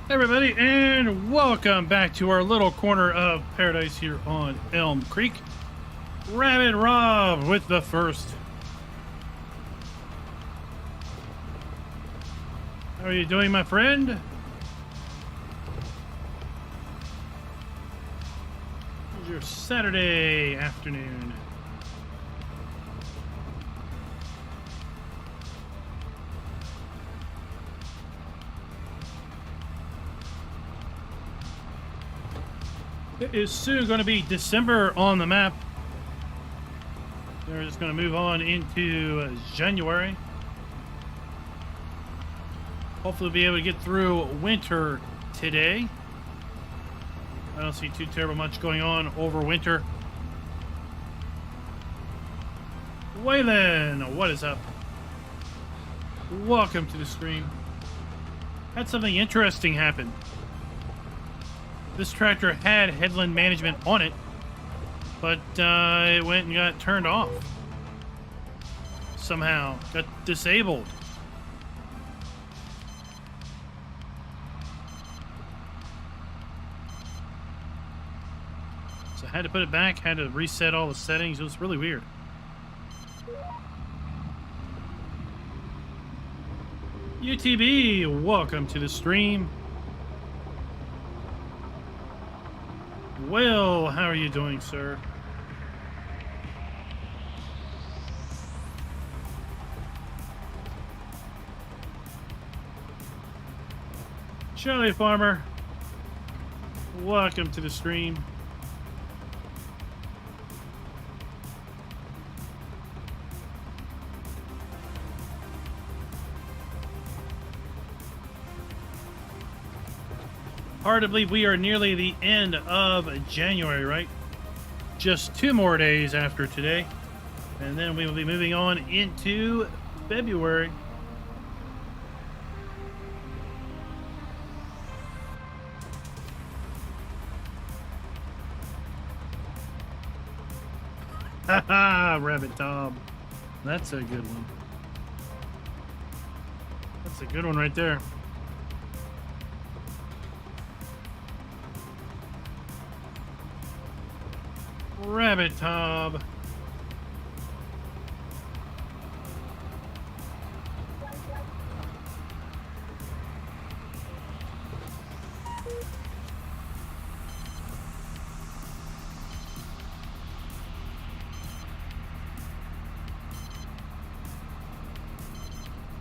Everybody, and welcome back to our little corner of paradise here on Elm Creek. Rabbit Rob with the first. How are you doing, my friend? How's your Saturday afternoon? It is soon going to be December on the map. We're just going to move on into January. Hopefully we'll be able to get through winter today. I don't see too terrible much going on over winter. Waylon, what is up? Welcome to the stream. Had something interesting happen. This tractor had headland management on it, but it went and got turned off. Somehow, got disabled. So I had to put it back, had to reset all the settings. It was really weird. UTB, welcome to the stream. Well, how are you doing, sir? Charlie Farmer, welcome to the stream. Hard to believe we are nearly the end of January, right? Just 2 more days after today, and then we will be moving on into February. Haha, Rabbit Tom. That's a good one. That's a good one right there. Rabbit Tob.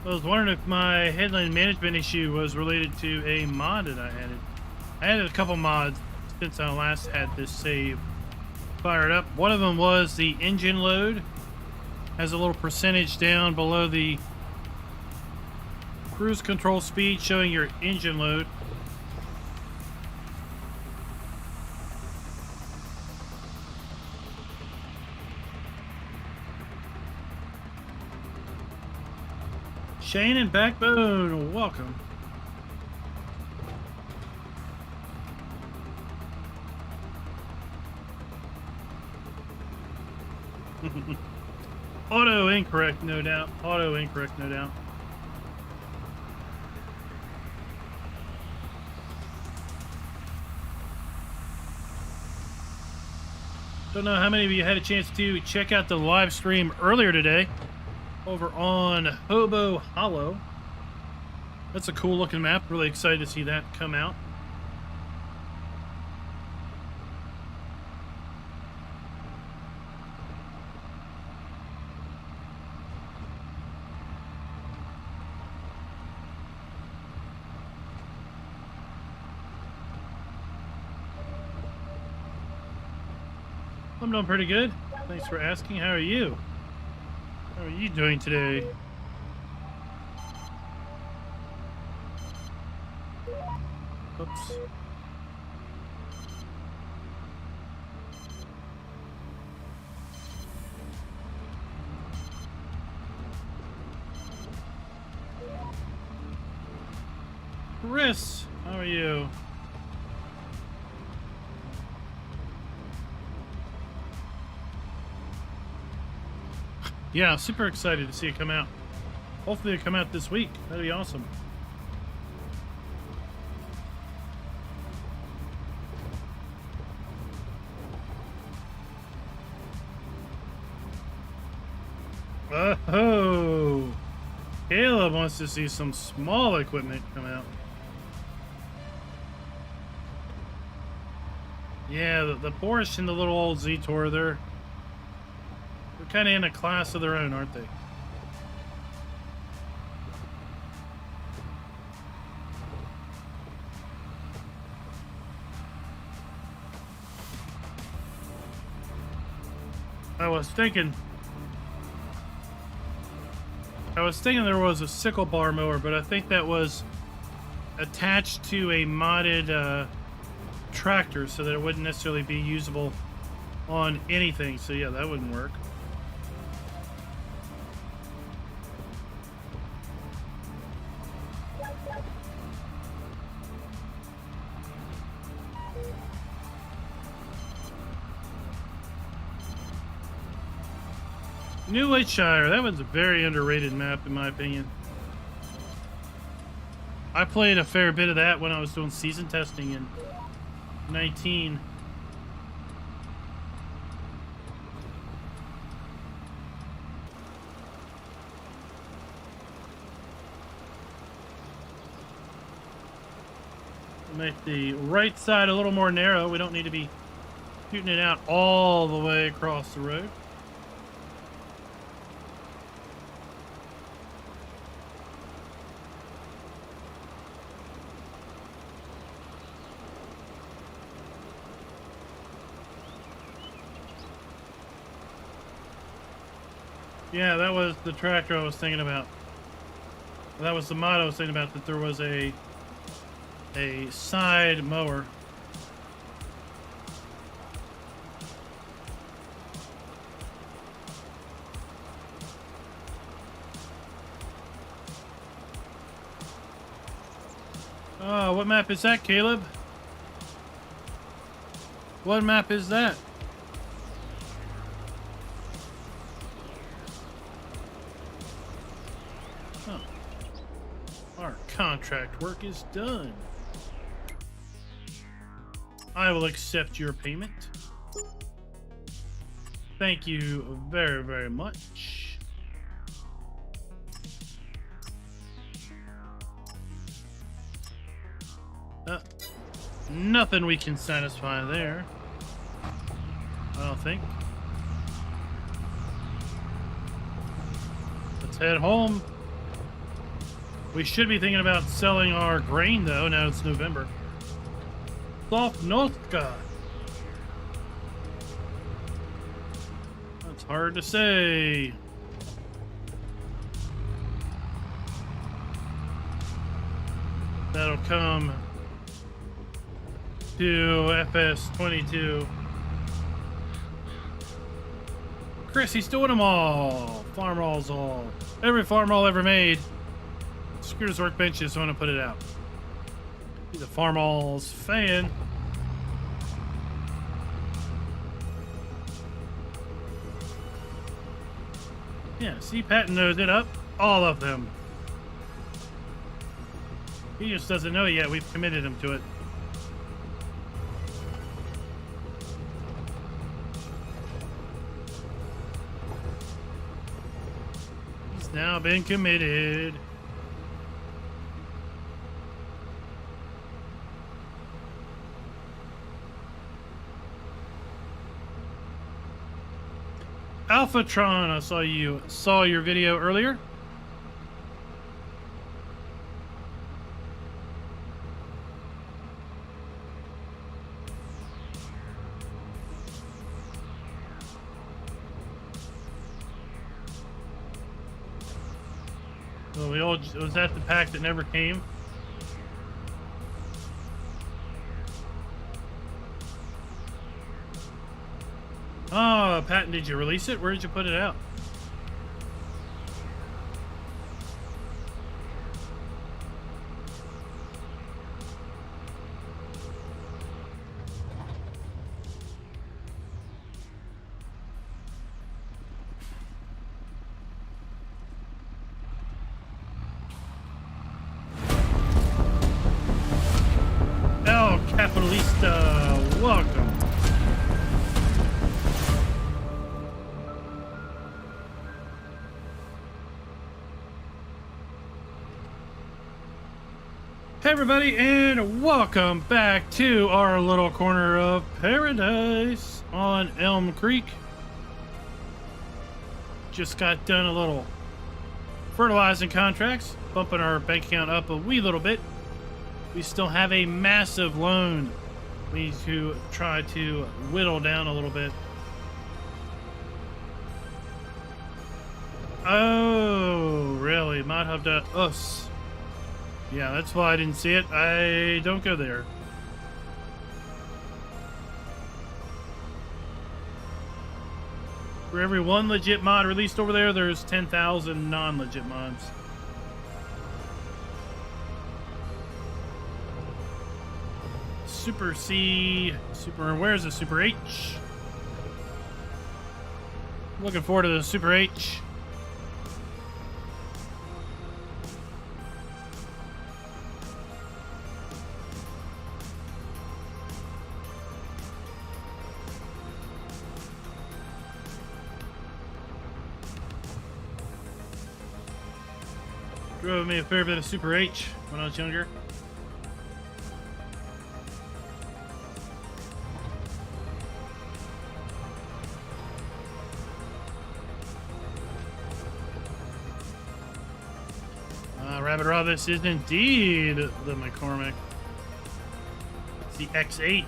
I was wondering if my headline management issue was related to a mod that I added. I added a couple mods since I last had this save fired up. One of them was the engine load. Has a little percentage down below the cruise control speed showing your engine load. Shane and Backbone, welcome. Auto incorrect, no doubt. Auto incorrect, no doubt. Don't know how many of you had a chance to check out the live stream earlier today over on Hobo Hollow. That's a cool looking map. Really excited to see that come out. I'm doing pretty good. Thanks for asking. How are you? How are you doing today? Oops. Chris, how are you? Yeah, super excited to see it come out. Hopefully it'll come out this week. That'd be awesome. Oh, Caleb wants to see some small equipment come out. Yeah, the Porsche and the little old Z-Tour, they're kind of in a class of their own, aren't they? I was thinking there was a sickle bar mower, but I think that was attached to a modded tractor so that it wouldn't necessarily be usable on anything. So yeah, that wouldn't work. New Whiteshire, that was a very underrated map in my opinion. I played a fair bit of that when I was doing season testing in 19. Make the right side a little more narrow. We don't need to be shooting it out all the way across the road. Yeah, that was the tractor I was thinking about. That was the mod I was thinking about, that there was a side mower. Oh, what map is that, Caleb? What map is that? Oh. Our contract work is done. I will accept your payment. Thank you very, very much. Nothing we can satisfy there, I don't think. Let's head home. We should be thinking about selling our grain though, now it's November. Sovnotka. That's hard to say. That'll come to FS22. Chris, he's doing them all. Farm alls all. Every farm all ever made. Screws Workbenches, so I want to put it out. He's a farm alls fan. Yeah, see, Patton knows it up. All of them. He just doesn't know yet. We've committed him to it. He's now been committed. Alphatron, I saw your video earlier. So was that the pack that never came? Oh, Patton, did you release it? Where did you put it out? El Capitalista, welcome. Hey everybody, and welcome back to our little corner of paradise on ElmCreek. Just got done a little fertilizing contracts, bumping our bank account up a wee little bit. We still have a massive loan we need to try to whittle down a little bit. Oh, really? ModHub.us. Yeah, that's why I didn't see it. I don't go there. For every one legit mod released over there, there's 10,000 non-legit mods. Super C, where's the Super H? Looking forward to the Super H. Drove me a fair bit of Super H when I was younger. Rabbit Raw, this is indeed the McCormick. It's the X8.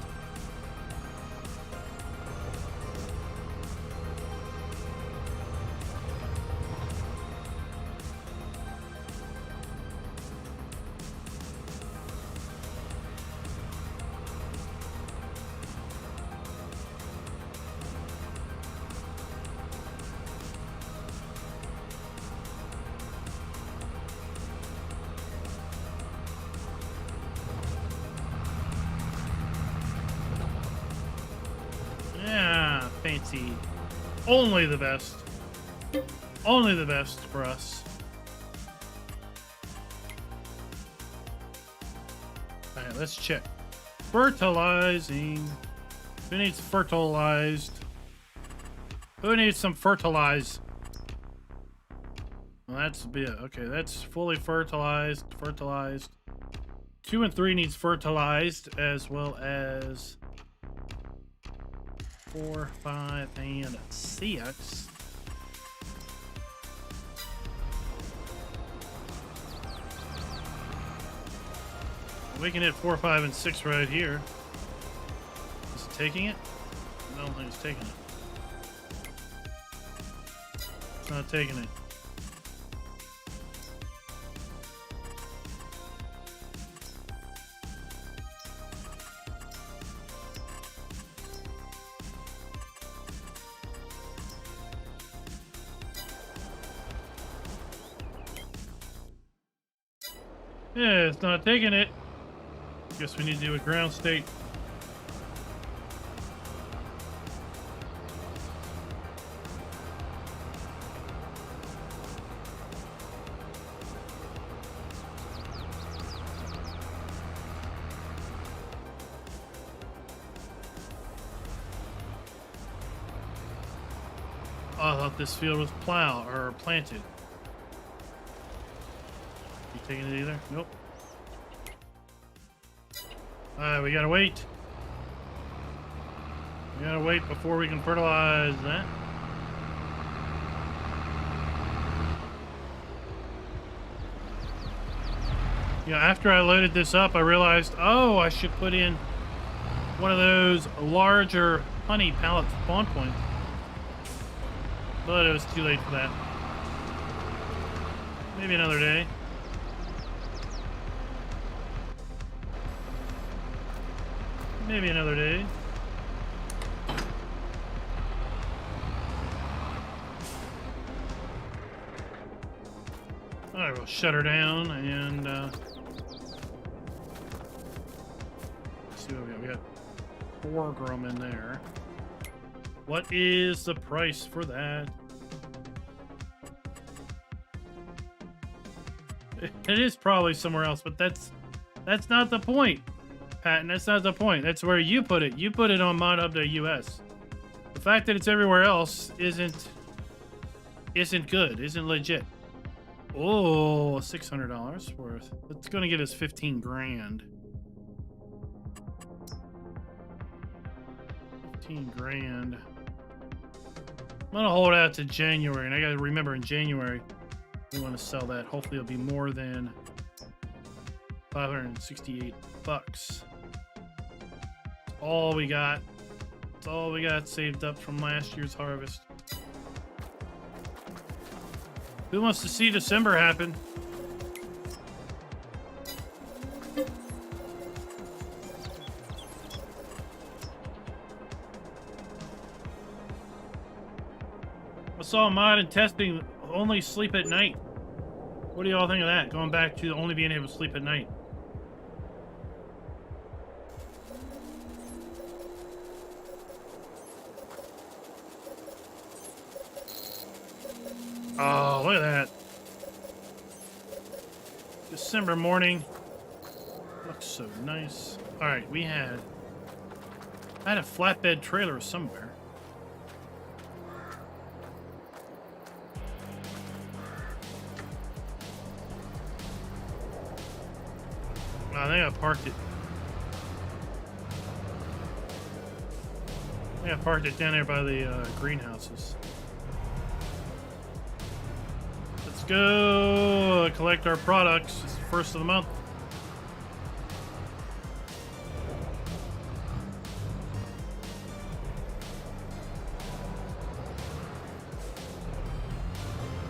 Fancy. Only the best. Only the best for us. Alright, let's check. Fertilizing. Who needs fertilized? Who needs some fertilize? Well, that's a bit. Okay, that's fully fertilized. Fertilized. 2 and 3 needs fertilized, as well as 4, 5, and 6. We can hit 4, 5, and 6 right here. Is it taking it? I don't think it's taking it. It's not taking it. Yeah, it's not taking it. Guess we need to do a ground state. Oh, I thought this field was plowed or planted. Taking it either? Nope. Alright, we gotta wait. We gotta wait before we can fertilize that. Yeah, after I loaded this up, I realized, oh, I should put in one of those larger honey pallet spawn points. But it was too late for that. Maybe another day. Maybe another day. Alright, we'll shut her down and let's see what we got. We got 4 grum in there. What is the price for that? It is probably somewhere else, but that's not the point. Patton, that's not the point. That's where you put it. You put it on modhub.us. The fact that it's everywhere else isn't good, isn't legit. Oh, $600 worth. It's going to get us 15 grand. 15 grand. I'm going to hold out to January, and I got to remember in January we want to sell that. Hopefully it'll be more than 568 bucks. That's all we got. That's all we got saved up from last year's harvest. Who wants to see December happen? I saw a mod in testing only sleep at night. What do y'all think of that? Going back to only being able to sleep at night. Oh, look at that. December morning. Looks so nice. Alright, I had a flatbed trailer somewhere. I think I parked it. I parked it down there by the greenhouses. Let's go collect our products. It's the first of the month.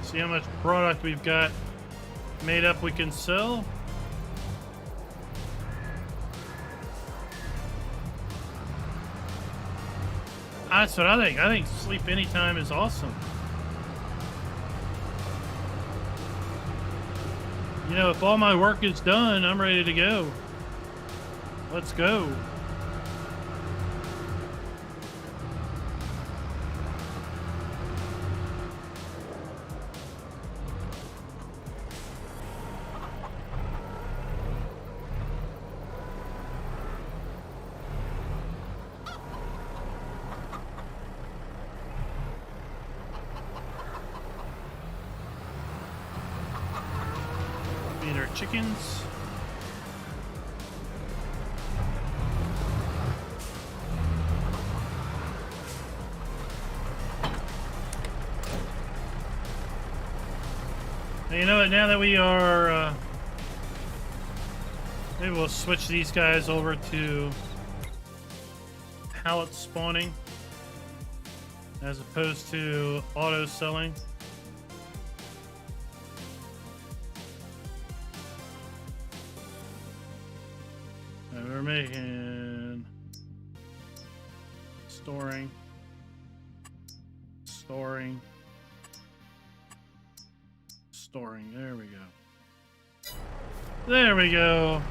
See how much product we've got made up we can sell. That's what I think. I think sleep anytime is awesome. You know, if all my work is done, I'm ready to go. Let's go. Feed our chickens. And you know what? Now that we are, maybe we'll switch these guys over to pallet spawning as opposed to auto selling. And we're making storing. There we go. There we go.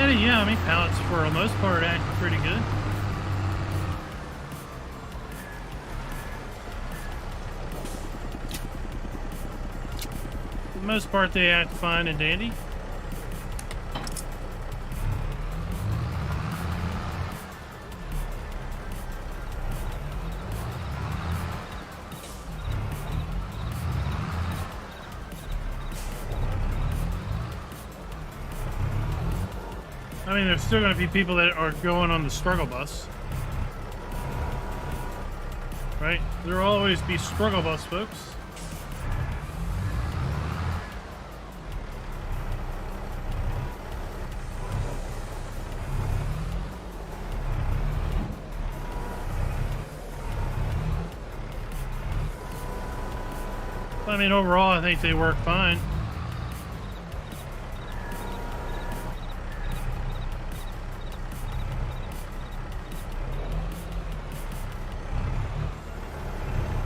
Yeah, I mean, pallets for the most part act pretty good. For the most part, they act fine and dandy. I mean, there's still going to be people that are going on the struggle bus. Right? There will always be struggle bus folks. I mean, overall, I think they work fine.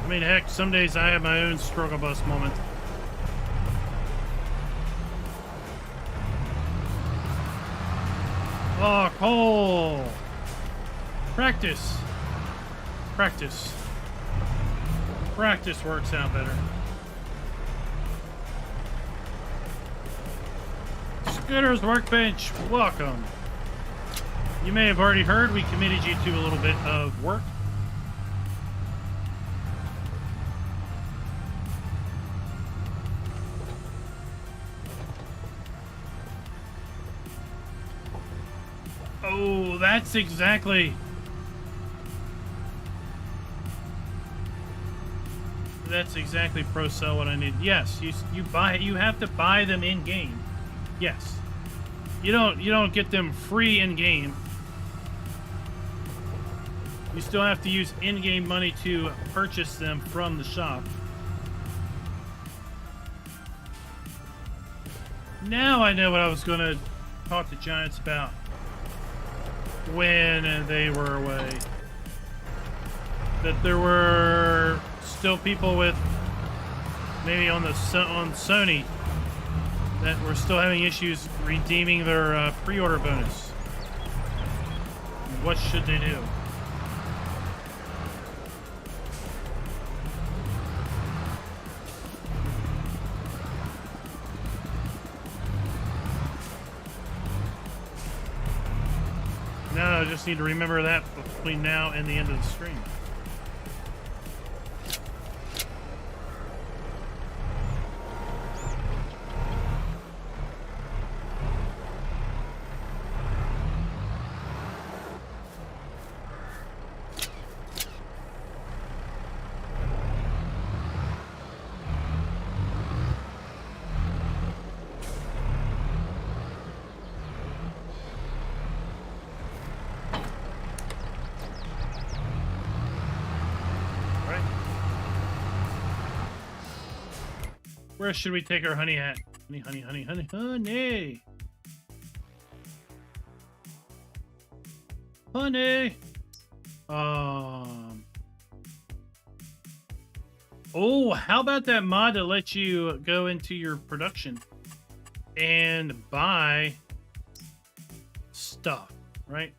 I mean, heck, some days I have my own struggle bus moment. Oh, coal! Practice. Practice works out better. Scooter's Workbench, welcome. You may have already heard we committed you to a little bit of work. Oh, that's exactly pro sell what I need. Yes, you have to buy them in game. Yes. You don't get them free in game. You still have to use in-game money to purchase them from the shop. Now I know what I was going to talk to Giants about when they were away. That there were still people with maybe on Sony that were still having issues redeeming their pre-order bonus. What should they do? No, I just need to remember that between now and the end of the stream. Where should we take our honey at? Honey, honey, honey, honey, honey. Honey. Oh, how about that mod that lets you go into your production and buy stuff, right?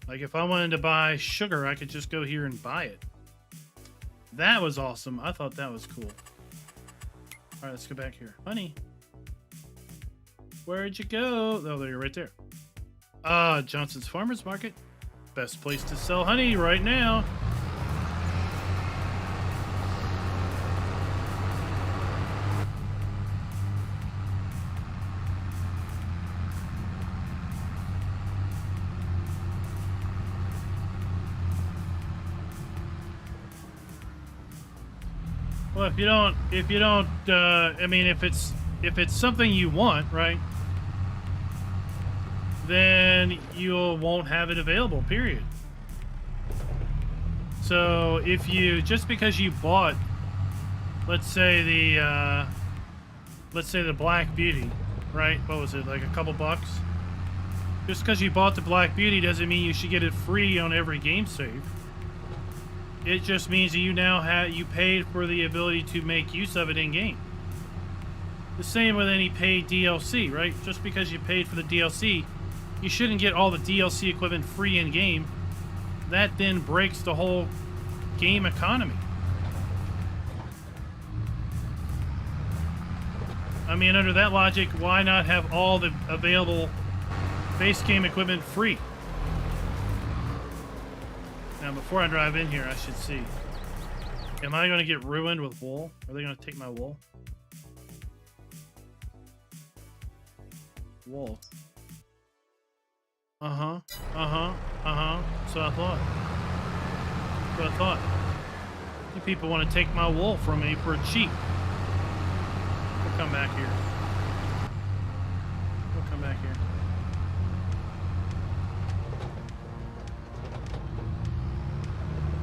Like if I wanted to buy sugar, I could just go here and buy it. That was awesome. I thought that was cool. All right, let's go back here. Honey. Where'd you go? Oh, there you're right there. Johnson's Farmers Market. Best place to sell honey right now. Well, if you don't, I mean, if it's something you want, right, then you won't have it available, period. So if you, just because you bought, let's say the Black Beauty, right? What was it, like a couple bucks? Just because you bought the Black Beauty doesn't mean you should get it free on every game save. It just means that you now you paid for the ability to make use of it in game. The same with any paid DLC, right? Just because you paid for the DLC, you shouldn't get all the DLC equipment free in game. That then breaks the whole game economy. I mean, under that logic, why not have all the available base game equipment free? Now, before I drive in here, I should see. Am I going to get ruined with wool? Are they going to take my wool? Wool. So I thought. You people want to take my wool from me for cheap. We'll come back here.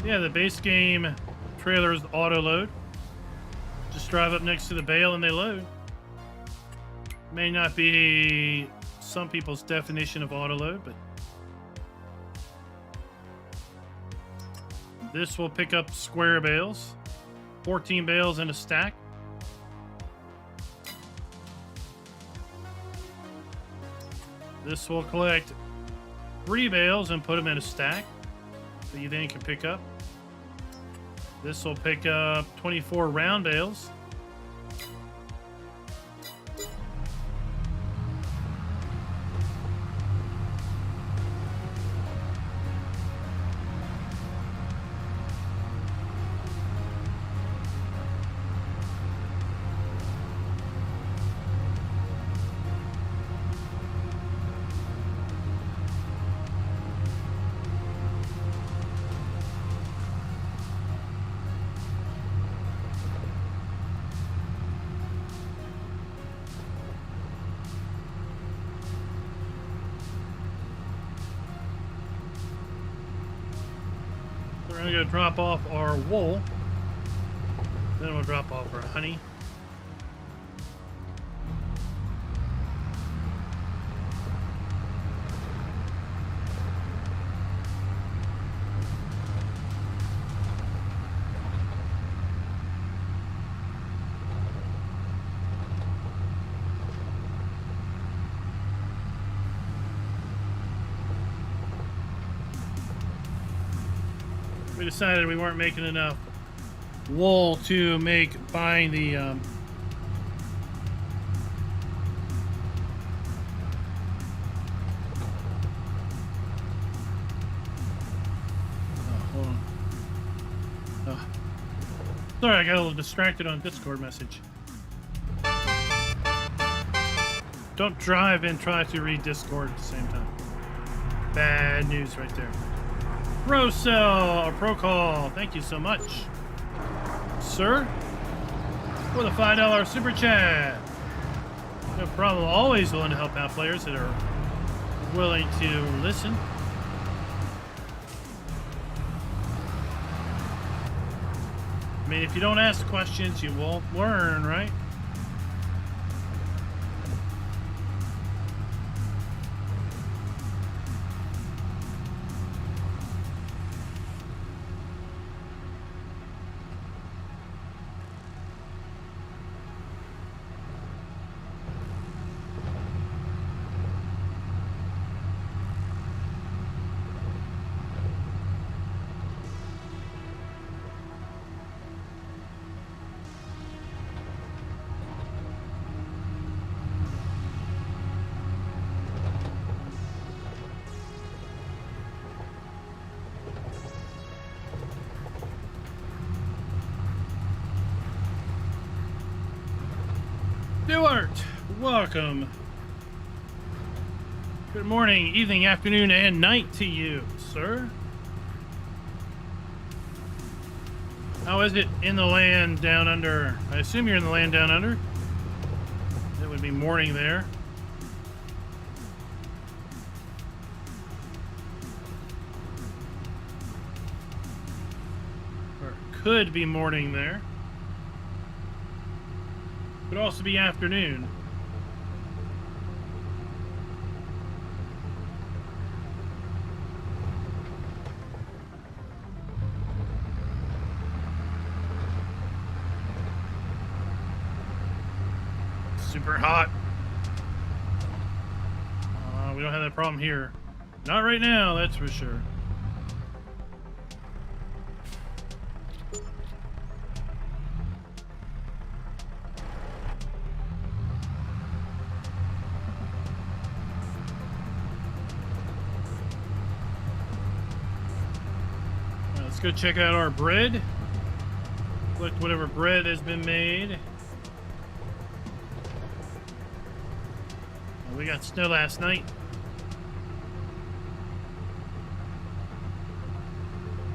Yeah, the base game trailers auto load. Just drive up next to the bale and they load. May not be some people's definition of auto load, but this will pick up square bales, 14 bales in a stack. This will collect 3 bales and put them in a stack that you then can pick up. This will pick up 24 round bales. We're going to drop off our wool. Then we'll drop off our honey. We decided we weren't making enough wool to make buying the oh, hold on. Oh. Sorry, I got a little distracted on Discord message. Don't drive and try to read Discord at the same time. Bad news right there. Rosell, or Procall, thank you so much, sir, for the $5 super chat. No problem, always willing to help out players that are willing to listen. I mean, if you don't ask questions, you won't learn, right? Stuart, welcome. Good morning, evening, afternoon, and night to you, sir. How is it in the land down under? I assume you're in the land down under. It would be morning there. Or could be morning there. Could also be afternoon. Super hot. We don't have that problem here. Not right now, that's for sure. Let's go check out our bread. Collect whatever bread has been made. We got snow last night.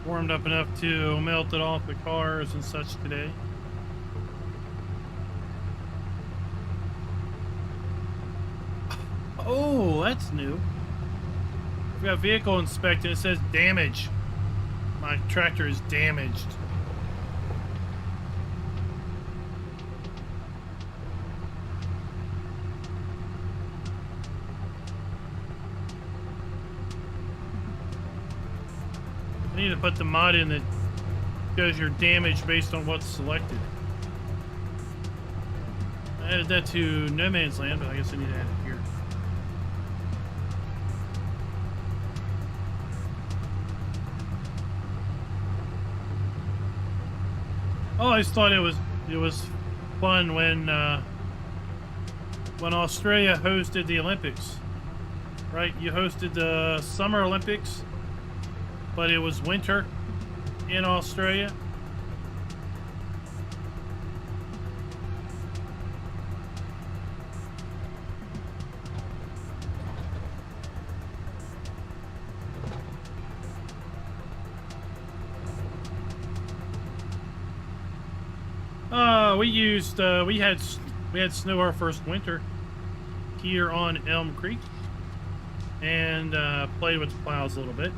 Warmed up enough to melt it off the cars and such today. Oh, that's new. We got vehicle inspected. It says damage. My tractor is damaged. I need to put the mod in that shows your damage based on what's selected. I added that to No Man's Land, but I guess I need to add it here. Oh, I just thought it was fun when Australia hosted the Olympics. Right? You hosted the Summer Olympics, but it was winter in Australia. We had snow our first winter here on ElmCreek, and played with the plows a little bit.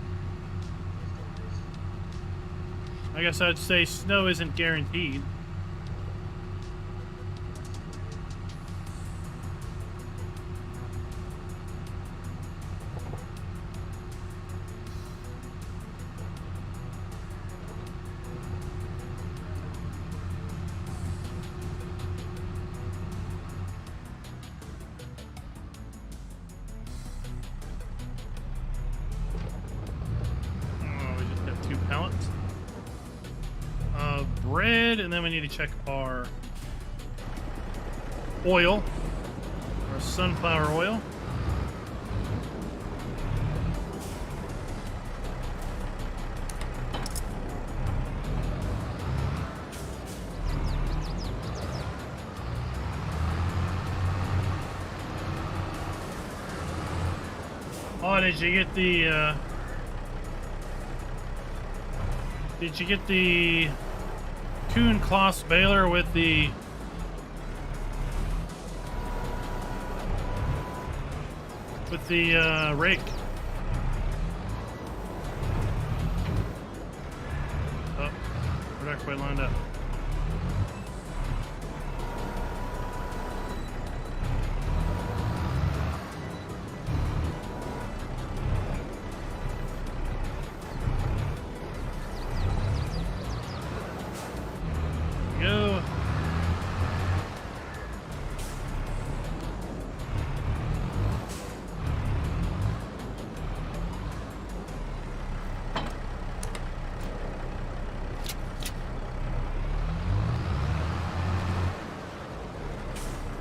I guess I'd say snow isn't guaranteed. Pallets of bread, and then we need to check our oil, our sunflower oil. Oh, did you get the Kuhn Kloss baler with the rake? Oh, we're not quite lined up. Go.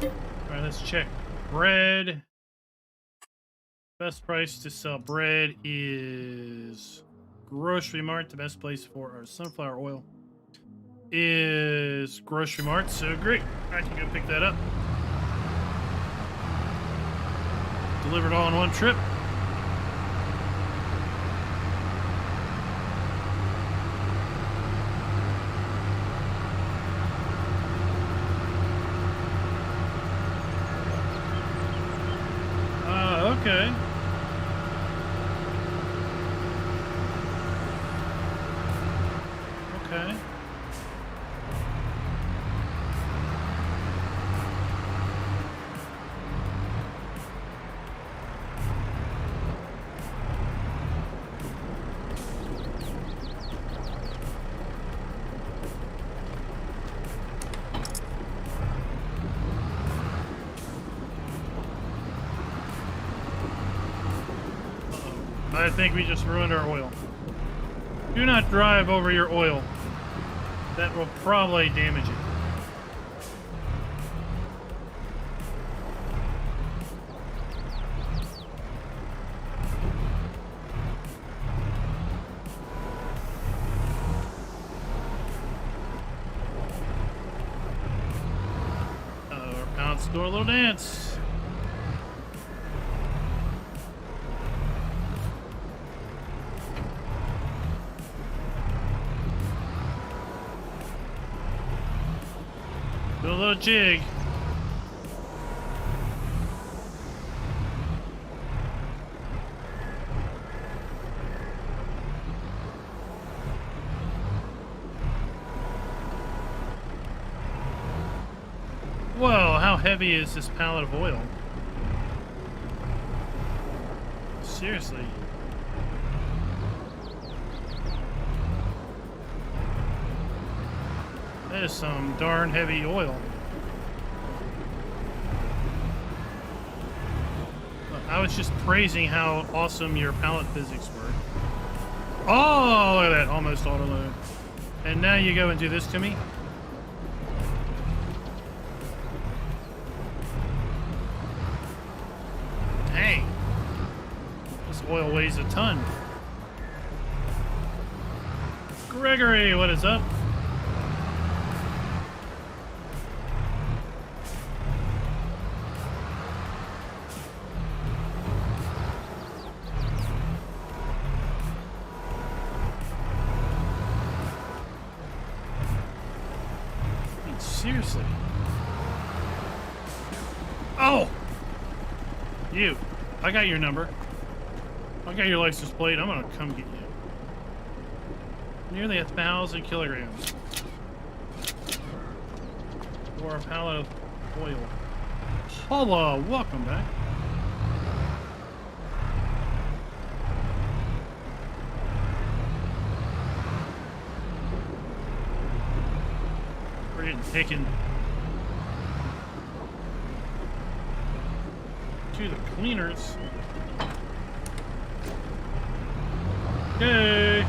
All right, let's check bread. Best price to sell bread is Grocery Mart. The best place for our sunflower oil is Grocery Mart, so great. I can go pick that up. Delivered all in one trip. Okay. Okay. I think we just ruined our oil. Do not drive over your oil. That will probably damage it. Uh-oh, our pound's doing a little dance. Do a little jig. Whoa, how heavy is this pallet of oil? Seriously. That is some darn heavy oil. I was just praising how awesome your pallet physics were. Oh, look at that. Almost auto load. And now you go and do this to me? Dang. This oil weighs a ton. Gregory, what is up? Seriously. Oh! You. I got your number. I got your license plate. I'm gonna come get you. Nearly 1,000 kilograms. For a pallet of oil. Paula, welcome back. We're getting taken to the cleaners. Okay.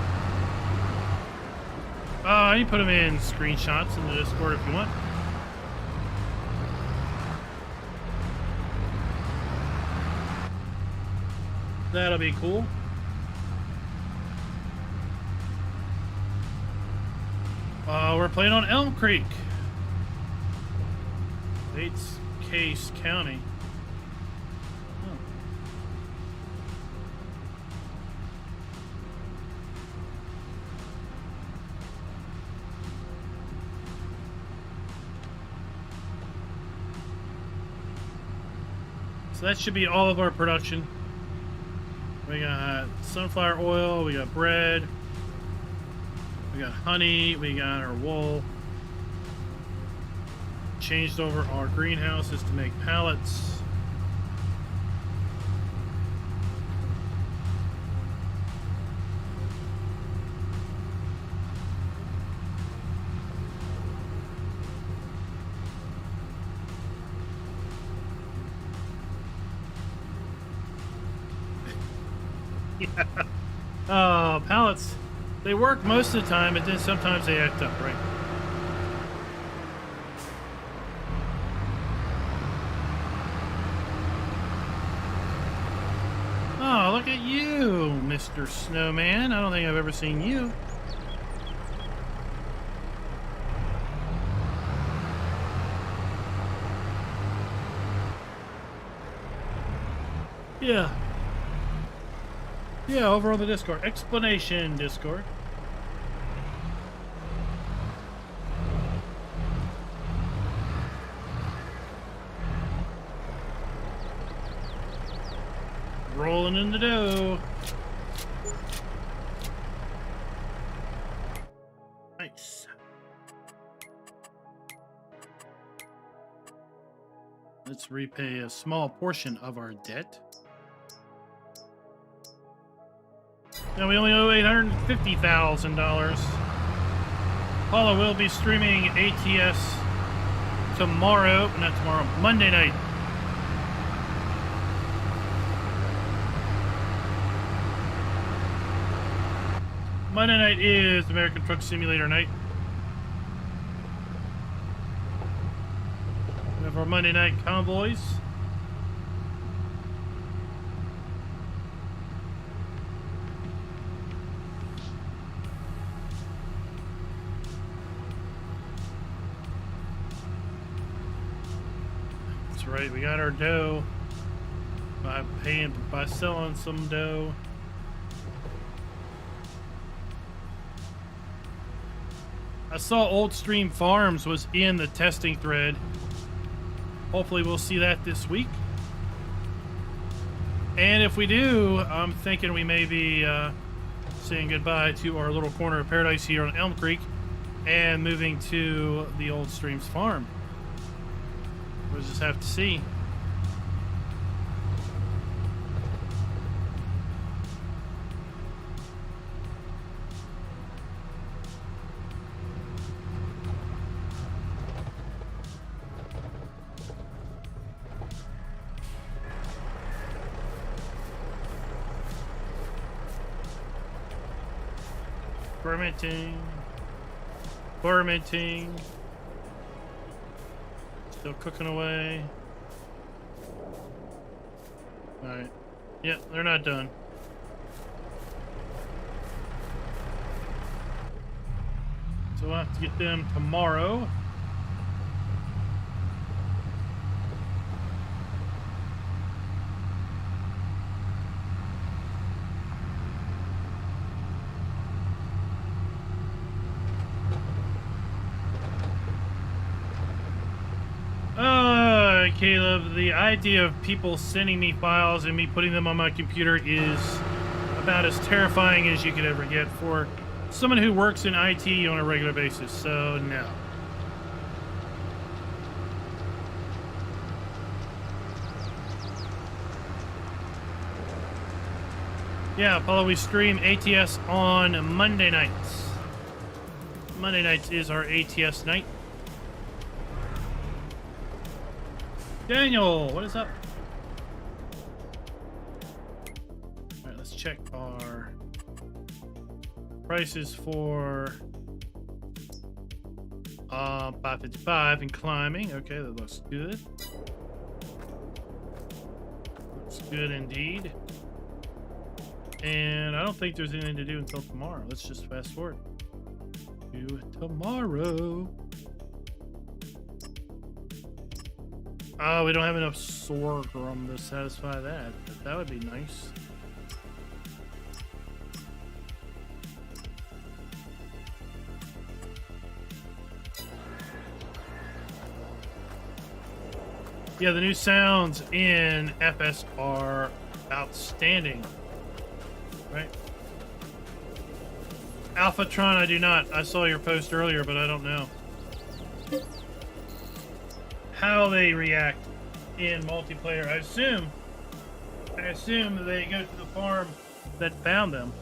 You put them in screenshots in the Discord if you want. That'll be cool. We're playing on ElmCreek. Bates Case County. Oh. So that should be all of our production. We got sunflower oil, we got bread, we got honey, we got our wool. Changed over our greenhouses to make pallets. Yeah. Pallets, they work most of the time, but then sometimes they act up, right? Oh, look at you, Mr. Snowman. I don't think I've ever seen you. Yeah. Yeah, over on the Discord. Explanation Discord. Rolling in the dough. Nice. Let's repay a small portion of our debt. Now we only owe $850,000. Paula will be streaming ATS tomorrow, not tomorrow, Monday night. Monday night is American Truck Simulator night. We have our Monday night convoys. That's right, we got our dough by selling some dough. I saw Old Stream Farms was in the testing thread. Hopefully we'll see that this week. And if we do, I'm thinking we may be saying goodbye to our little corner of paradise here on ElmCreek and moving to the Old Streams Farm. We'll just have to see. Fermenting. Still cooking away. All right. Yeah, they're not done. So we'll have to get them tomorrow. Caleb, the idea of people sending me files and me putting them on my computer is about as terrifying as you could ever get for someone who works in IT on a regular basis, so no. Yeah, Apollo, we stream ATS on Monday nights. Monday nights is our ATS night. Daniel, what is up? All right, let's check our prices for 555 and climbing. Okay, that looks good. Looks good indeed. And I don't think there's anything to do until tomorrow. Let's just fast forward to tomorrow. Oh, we don't have enough sorghum to satisfy that, but that would be nice. Yeah, the new sounds in FS are outstanding. Right? Alphatron, I do not. I saw your post earlier, but I don't know how they react in multiplayer. I assume that they go to the farm that found them.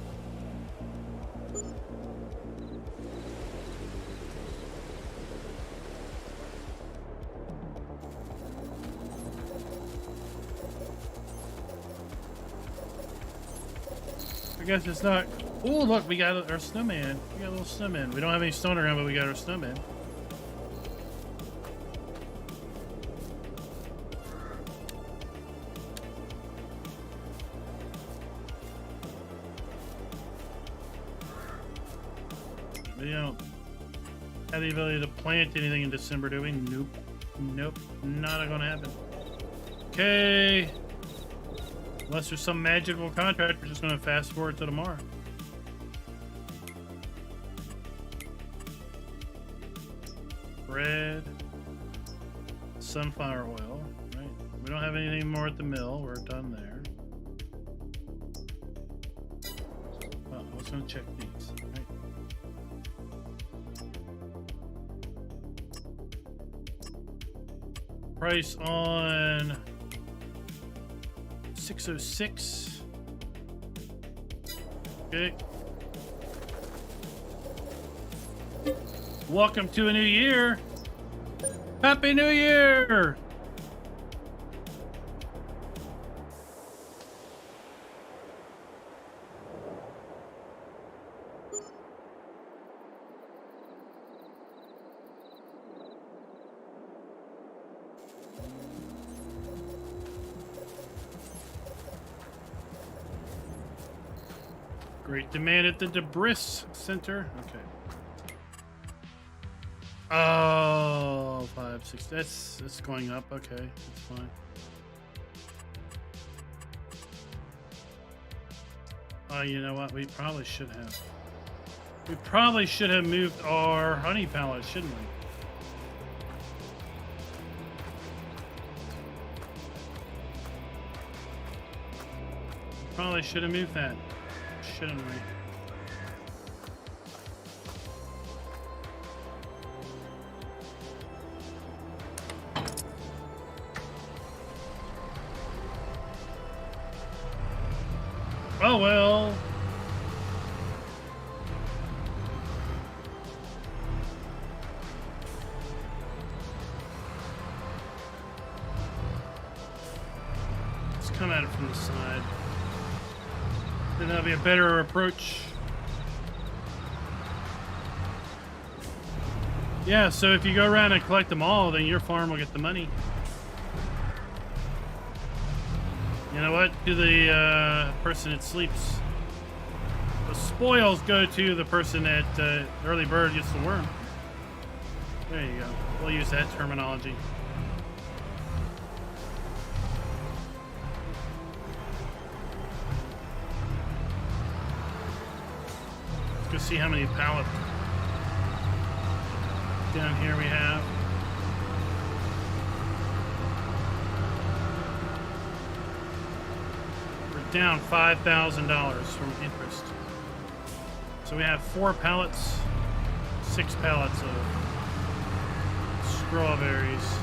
I guess it's not. Oh, look, we got our snowman. We got a little snowman. We don't have any stone around, but we got our snowman. We don't have the ability to plant anything in December, do we? Nope. Nope. Not gonna happen. Okay. Unless there's some magical contract, we're just gonna fast forward to tomorrow. Bread. Sunflower oil, right? We don't have anything more at the mill. We're done there. Oh, I was gonna check these, right? Price on 606. Okay. Welcome to a new year. Happy New Year. Great demand at the Debris Center. Okay. Oh, 5, 6. That's going up. Okay, that's fine. Oh, you know what? We probably should have. We probably should have moved our honey pallet, shouldn't we? Probably should have moved that. Shouldn't we? Oh well. Let's come at it from the side. Then that'll be a better approach. Yeah, so if you go around and collect them all, then your farm will get the money. You know what? To the person that sleeps. The spoils go to the person that early bird gets the worm. There you go. We'll use that terminology. Let's go see how many pallets down here we have. We're down $5,000 from interest. So we have 4 pallets, 6 pallets of strawberries.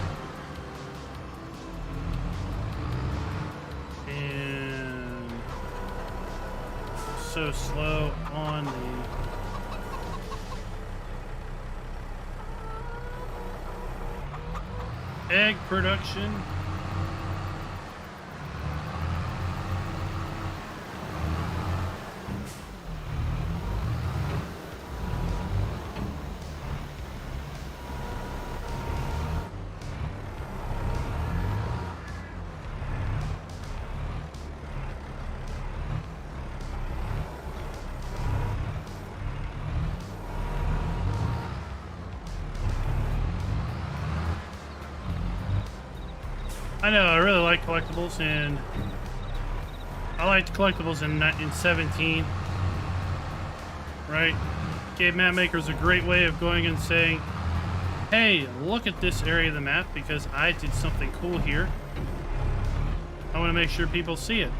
And so slow on the egg production. I know, I really like collectibles, and I liked collectibles in 17, right? Game Map Maker is a great way of going and saying, hey, look at this area of the map because I did something cool here. I want to make sure people see it.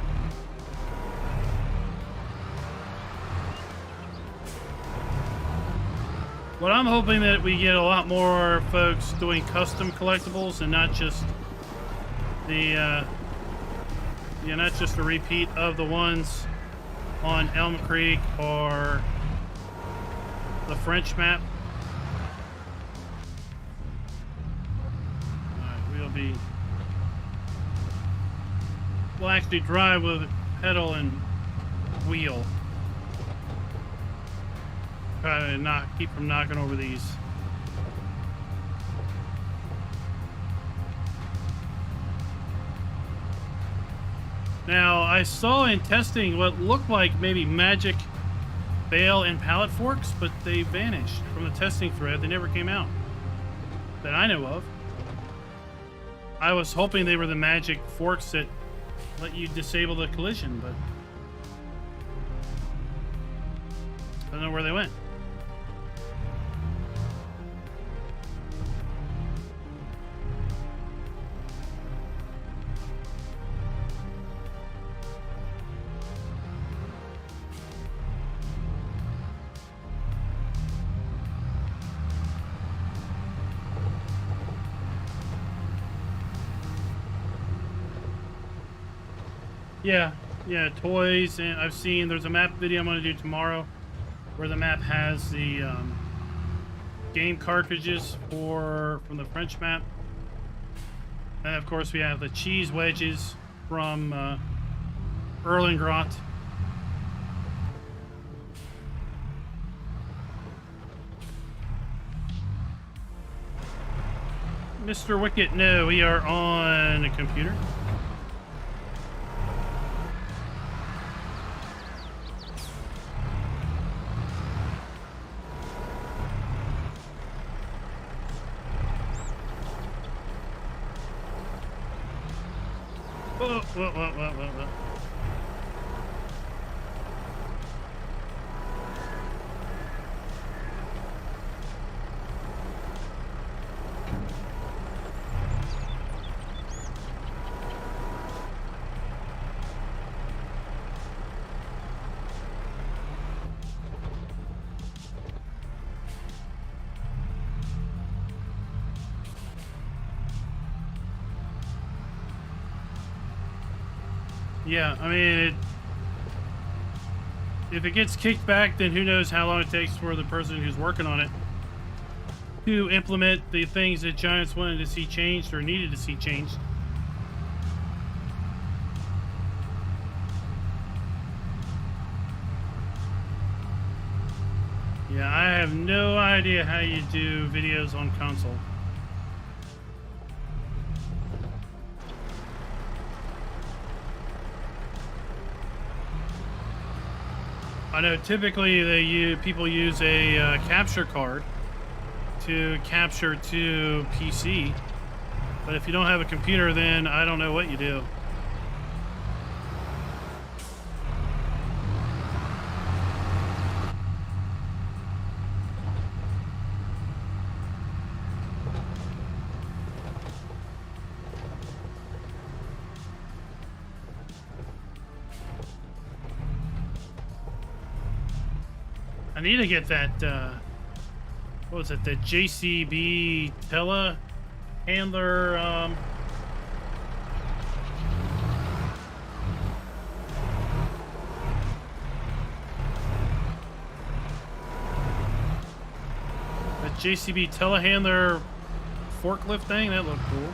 What I'm hoping that we get a lot more folks doing custom collectibles and not just the not just a repeat of the ones on ElmCreek or the French map. Alright, we'll actually drive with pedal and wheel. Try to keep from knocking over these. Now, I saw in testing what looked like maybe magic bale and pallet forks, but they vanished from the testing thread. They never came out that I know of. I was hoping they were the magic forks that let you disable the collision, but I don't know where they went. Yeah, toys, and I've seen there's a map video I'm going to do tomorrow where the map has the game cartridges from the French map. And of course we have the cheese wedges from Erlengrot. Mr. Wicket, no, we are on a computer. Whoa. Yeah, I mean, if it gets kicked back, then who knows how long it takes for the person who's working on it to implement the things that Giants wanted to see changed or needed to see changed. Yeah, I have no idea how you do videos on console. I know typically people use a capture card to capture to PC, but if you don't have a computer, then I don't know what you do. I need to get that, what was it, the JCB telehandler, the JCB telehandler forklift thing, that looked cool.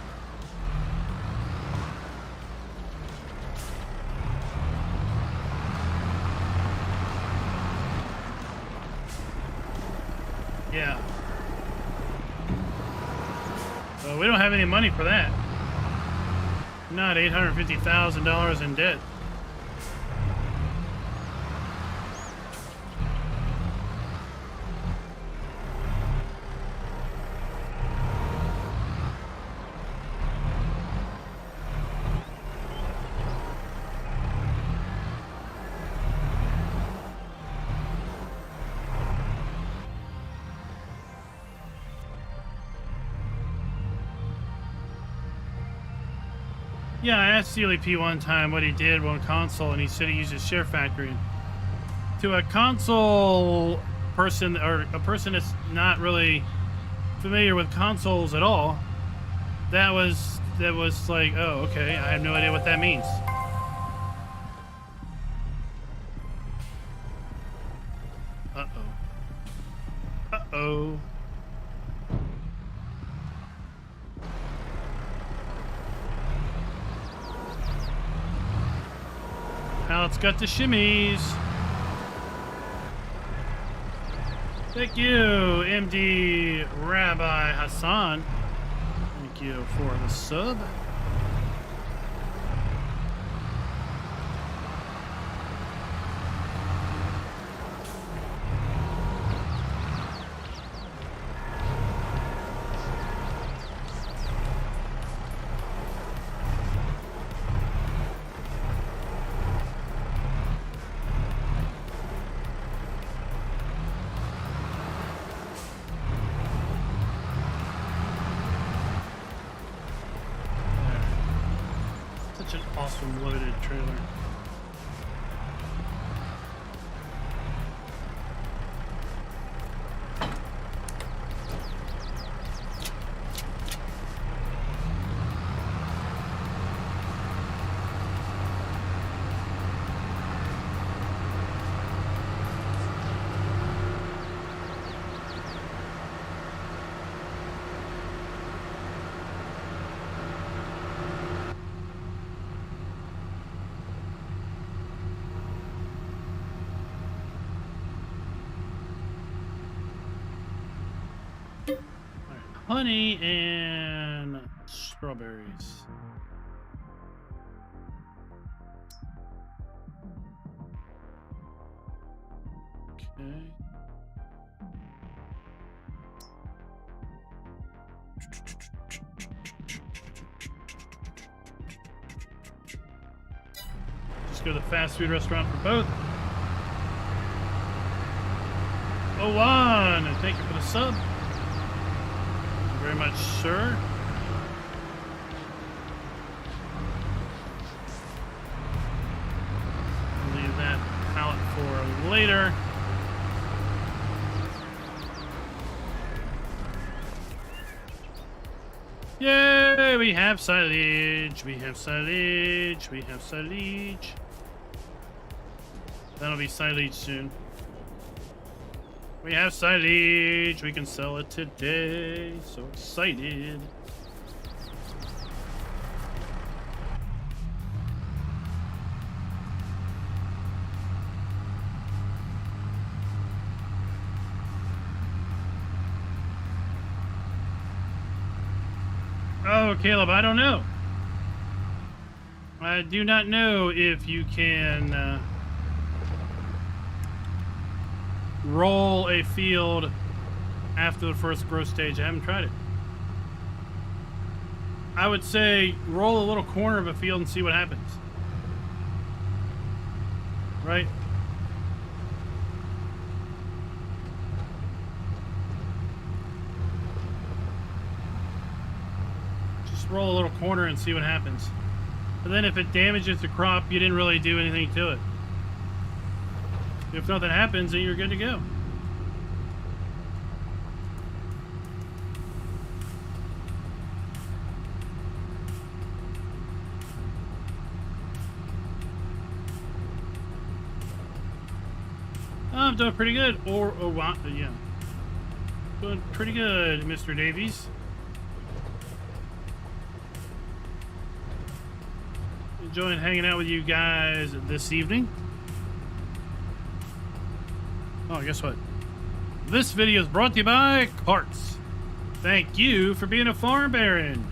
Yeah. Well, we don't have any money for that. Not $850,000 in debt. Yeah, I asked CLEP one time what he did on console, and he said he uses Share Factory. To a console person, or a person that's not really familiar with consoles at all, that was like, oh, okay, I have no idea what that means. Uh-oh. Uh-oh. Now it's got the shimmies. Thank you, MD Rabbi Hassan. Thank you for the sub. Such an awesome loaded trailer. Honey and strawberries. Okay. Just go to the fast food restaurant for both. Oh, one, and thank you for the sub. Very much, sir. I'll leave that pallet for later. Yay! We have silage. We have silage. We have silage. That'll be silage soon. We have silage. We can sell it today. So excited. Oh, Caleb, I don't know. I do not know if you can roll a field after the first growth stage. I haven't tried it. I would say roll a little corner of a field and see what happens. Right? Just roll a little corner and see what happens. And then if it damages the crop, you didn't really do anything to it. If nothing happens, then you're good to go. I'm doing pretty good, yeah. Doing pretty good, Mr. Davies. Enjoying hanging out with you guys this evening. Oh, guess what? This video is brought to you by Carts. Thank you for being a farm baron.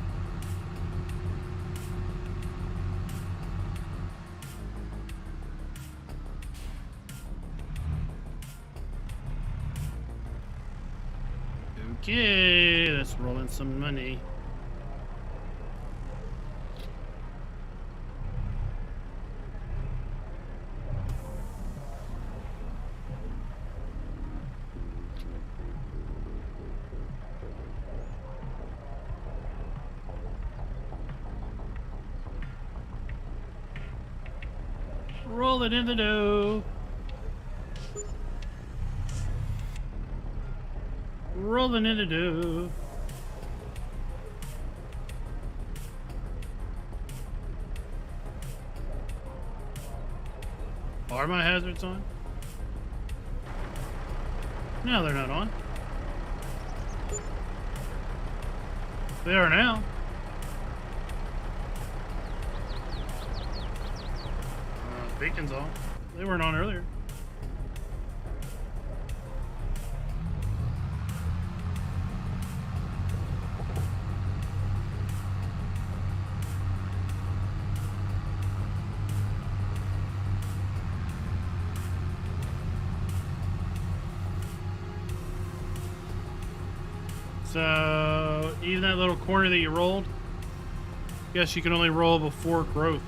Okay, let's roll in some money. Roll it in the dough. Rolling in the dough. Are my hazards on? No, they're not on. They are now. Beacon's on. They weren't on earlier. So, even that little corner that you rolled, guess you can only roll before growth.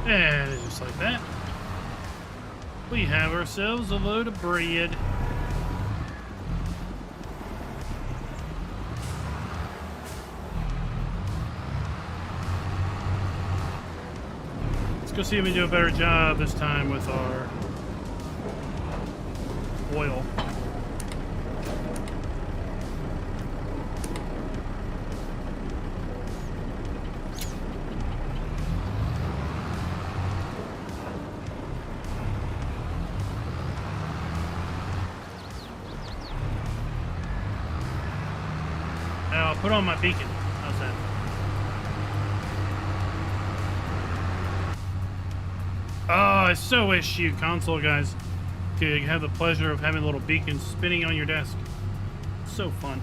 And just like that, we have ourselves a load of bread. Let's go see if we do a better job this time with our oil. Now I'll put on my beacon. How's that? Oh, I so wish you console guys could have the pleasure of having a little beacon spinning on your desk. So fun.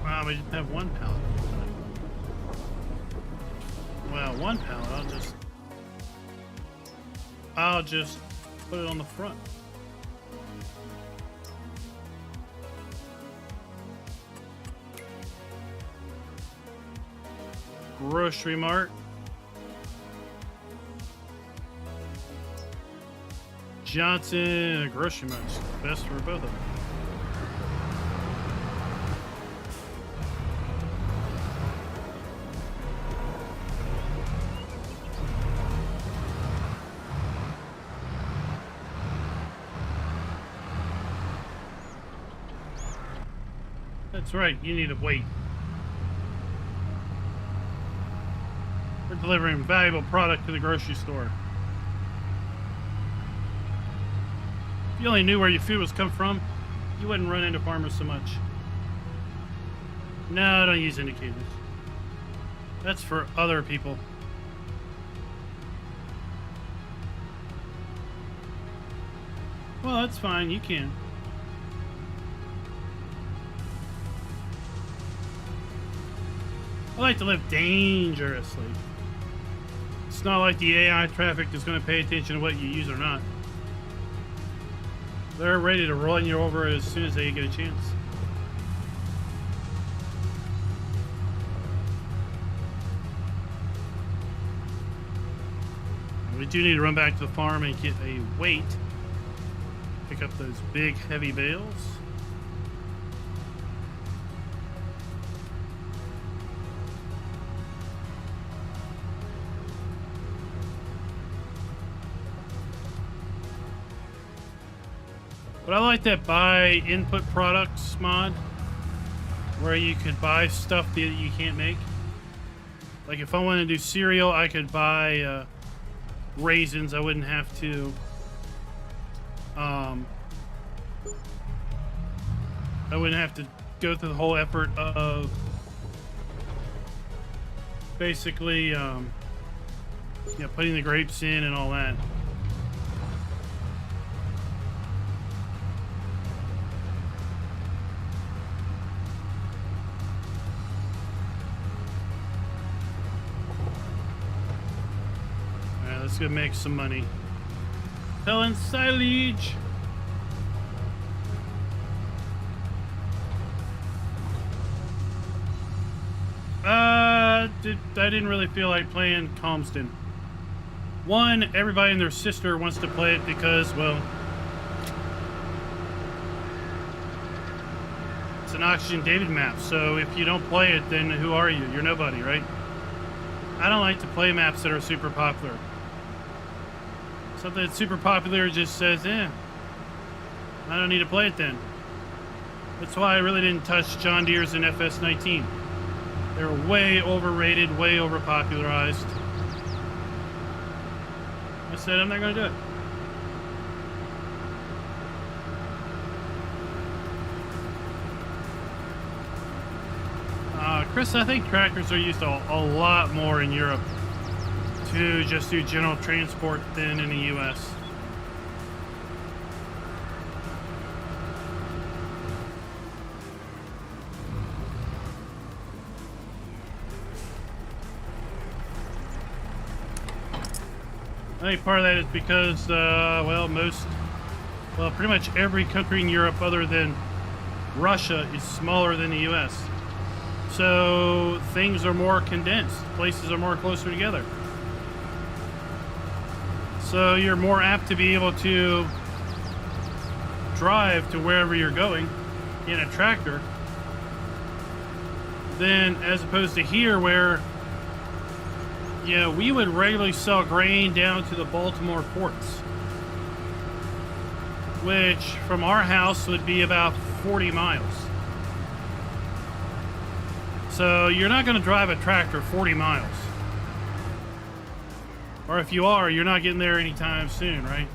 Wow, we just have one pallet. Well, one pallet, I'll just put it on the front. Grocery Mart. Johnson and a grocery much. Best for both of them. That's right, you need to wait. We're delivering valuable product to the grocery store. If you only knew where your food was come from, you wouldn't run into farmers so much. No, don't use indicators. That's for other people. Well, that's fine, you can. I like to live dangerously. It's not like the AI traffic is going to pay attention to what you use or not. They're ready to run you over as soon as they get a chance. We do need to run back to the farm and get a weight. Pick up those big, heavy bales. But I like that buy input products mod, where you could buy stuff that you can't make. Like if I wanted to do cereal, I could buy raisins. I wouldn't have to go through the whole effort of basically putting the grapes in and all that. Let's go make some money. Selling silage. I didn't really feel like playing Calmston. One, everybody and their sister wants to play it because, well, it's an Oxygen David map. So if you don't play it, then who are you? You're nobody, right? I don't like to play maps that are super popular. Something that's super popular just says, I don't need to play it then. That's why I really didn't touch John Deere's and FS19. They're way overrated, way overpopularized. I said I'm not going to do it. Chris, I think tractors are used a lot more in Europe to just do general transport than in the U.S. I think part of that is because, pretty much every country in Europe other than Russia is smaller than the U.S. So things are more condensed. Places are more closer together. So you're more apt to be able to drive to wherever you're going in a tractor than as opposed to here where, we would regularly sell grain down to the Baltimore ports, which from our house would be about 40 miles. So you're not going to drive a tractor 40 miles. Or if you are, you're not getting there anytime soon, right?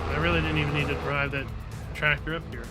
I really didn't even need to drive that tractor up here.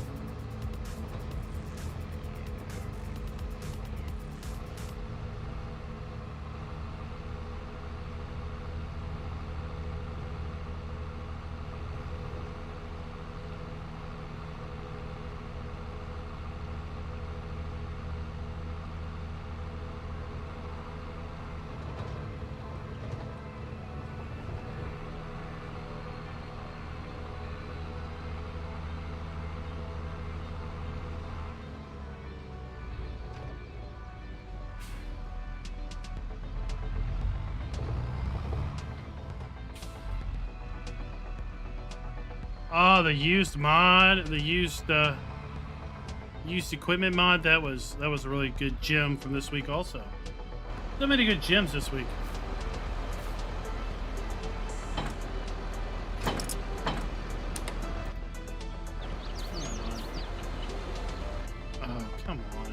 Oh, the used mod, the used equipment mod. That was a really good gem from this week. Also, so many good gems this week. Oh, come on.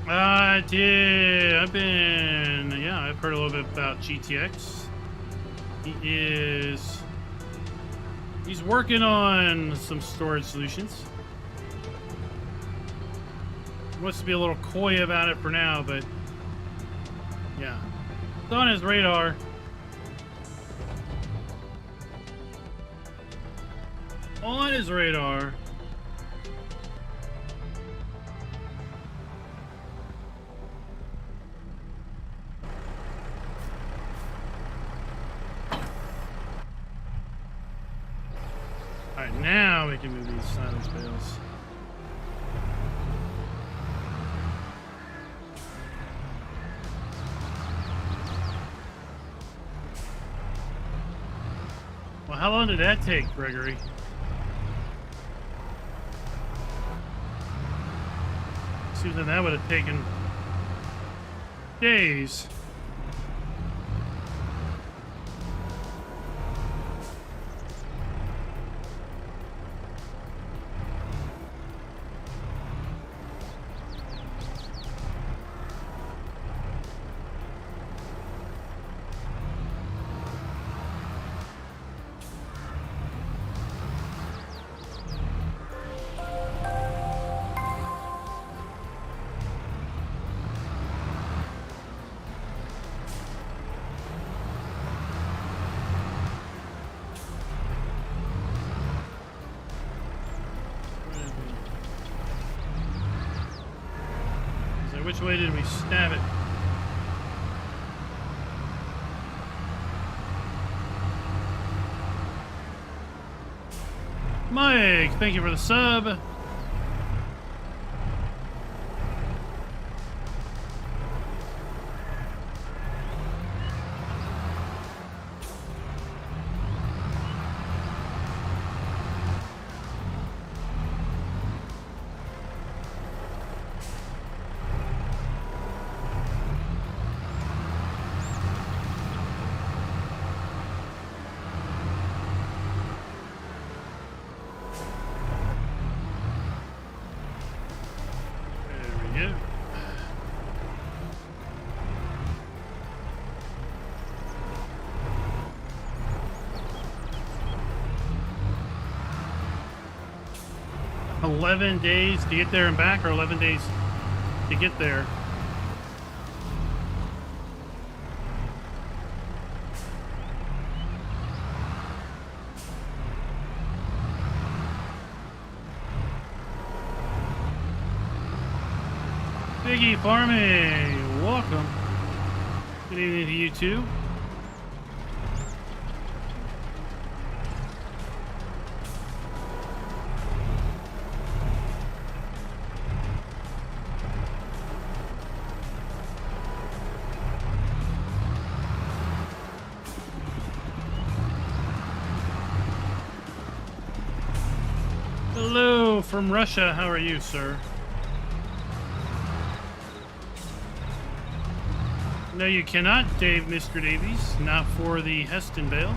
I did. I've heard a little bit about GTX. He's working on some storage solutions. He wants to be a little coy about it for now, but yeah, it's on his radar. On his radar. Now we can move these silage bales. Well, how long did that take, Gregory? Susan, that would have taken days. Which way did we stab it? Mike, thank you for the sub. There we go. 11 days to get there and back, or 11 days to get there? Biggie Farming, welcome. Good evening to you too. Hello from Russia. How are you, sir? No, you cannot, Mr. Davies. Not for the Heston bales.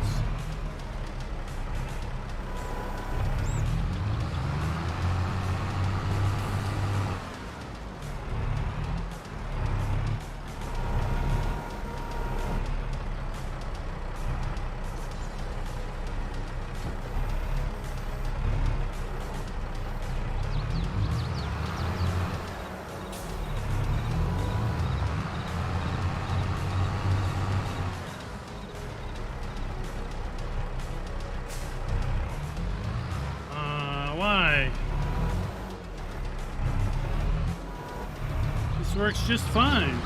works just fine.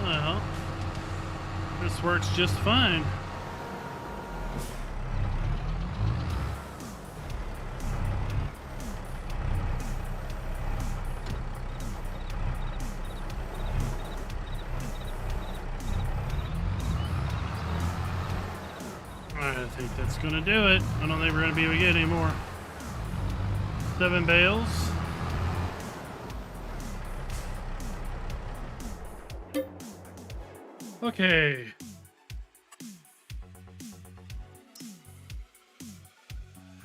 Well, this works just fine. I think that's gonna do it. I don't think we're gonna be able to get any more. 7 bales. Okay.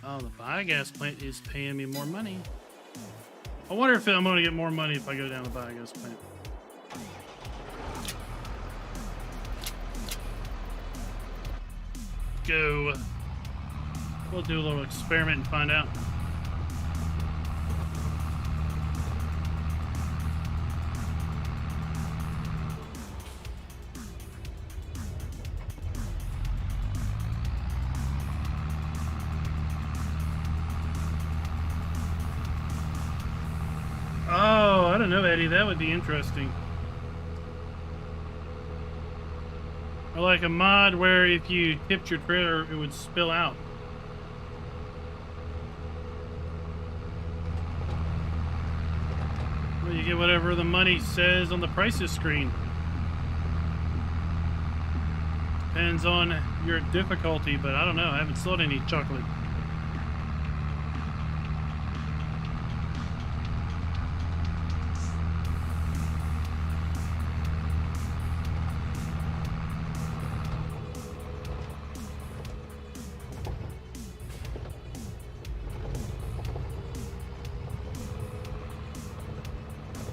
Oh, the biogas plant is paying me more money. I wonder if I'm going to get more money if I go down the biogas plant. Go. We'll do a little experiment and find out. Oh, I don't know, Eddie. That would be interesting. Or like a mod where if you tipped your trailer, it would spill out. Well, you get whatever the money says on the prices screen. Depends on your difficulty, but I don't know. I haven't sold any chocolate.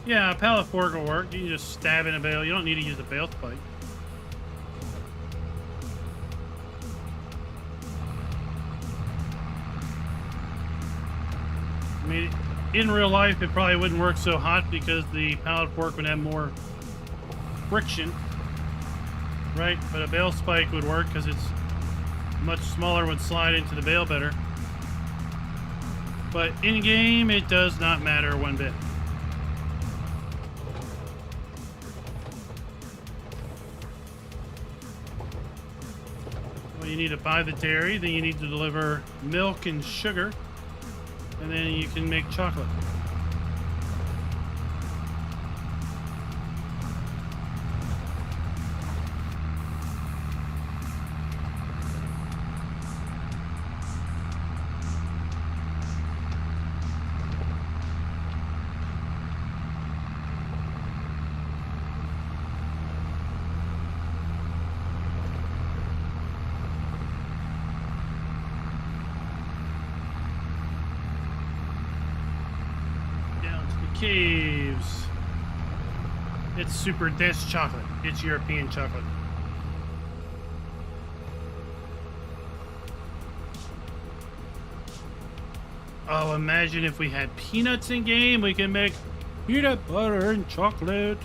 Yeah, a pallet fork will work. You can just stab in a bale. You don't need to use a bale spike. I mean, in real life, it probably wouldn't work so hot because the pallet fork would have more friction, right? But a bale spike would work because it's much smaller, would slide into the bale better. But in game, it does not matter one bit. Well, you need to buy the dairy, then you need to deliver milk and sugar, and then you can make chocolate. Caves. It's super dense chocolate. It's European chocolate. Oh, imagine if we had peanuts in game. We can make peanut butter and chocolate.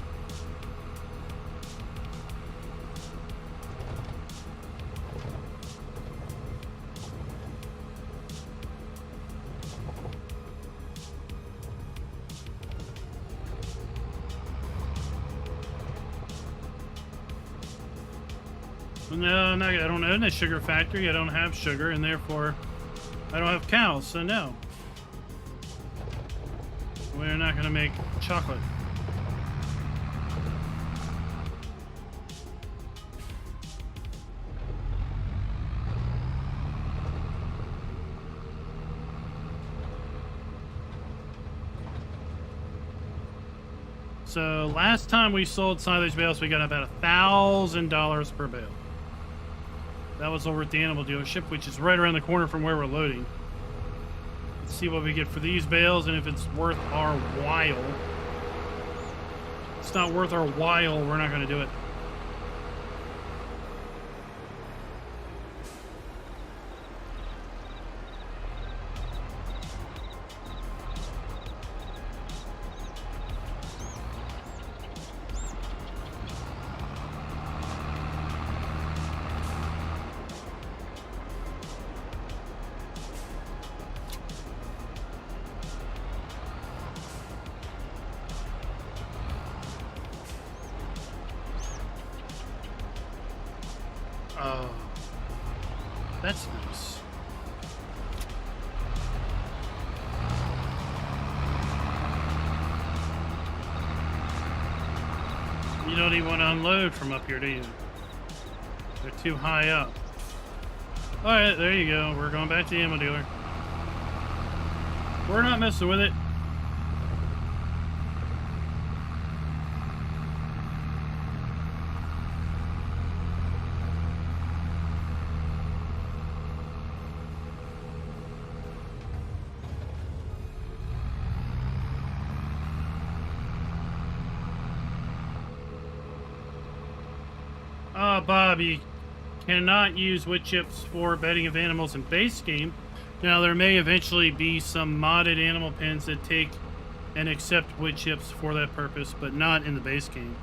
No, I don't own a sugar factory. I don't have sugar, and therefore I don't have cows, so no. We're not going to make chocolate. So last time we sold silage bales, we got about $1,000 per bale. That was over at the animal dealership, which is right around the corner from where we're loading. See what we get for these bales and if it's worth our while. If it's not worth our while, we're not going to do it. Oh, that's nice. You don't even want to unload from up here, do you? They're too high up. Alright, there you go. We're going back to the ammo dealer. We're not messing with it. Bob, you cannot use wood chips for bedding of animals in base game. Now, there may eventually be some modded animal pens that take and accept wood chips for that purpose, but not in the base game.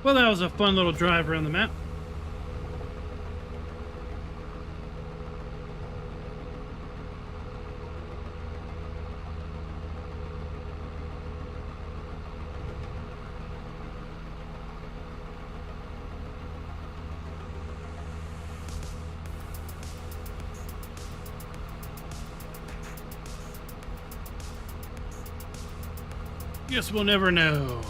Well, that was a fun little drive around the map. Guess we'll never know.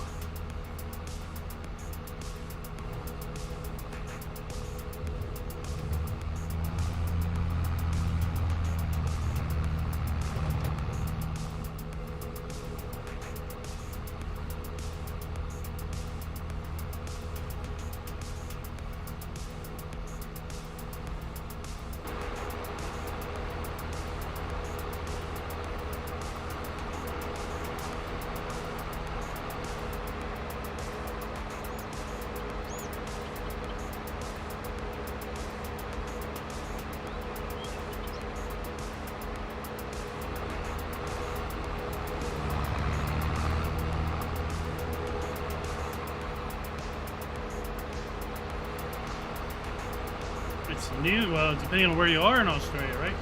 It's new, well, depending on where you are in Australia, right?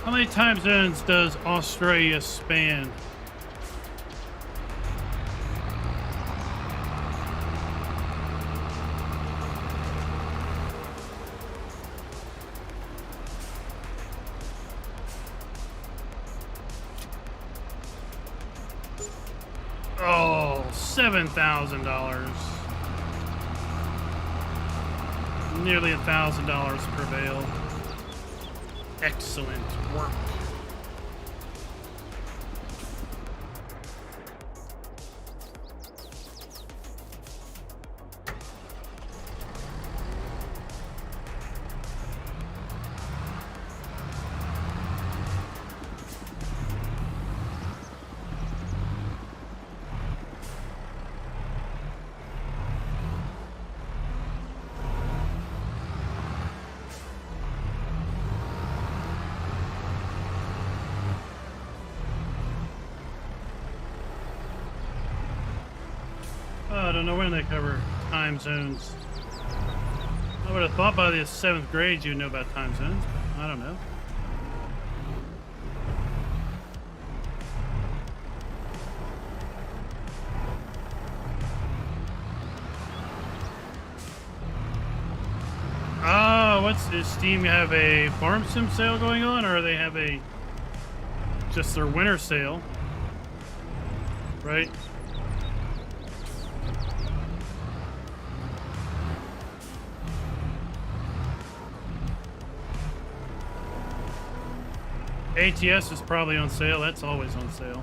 How many time zones does Australia span? Oh, $7,000. Nearly $1,000 per bale. Excellent work. I don't know when they cover time zones. I would have thought by the 7th grade you'd know about time zones, but I don't know. Does Steam have a farm sim sale going on, or they have a just their winter sale, right? ATS is probably on sale. That's always on sale.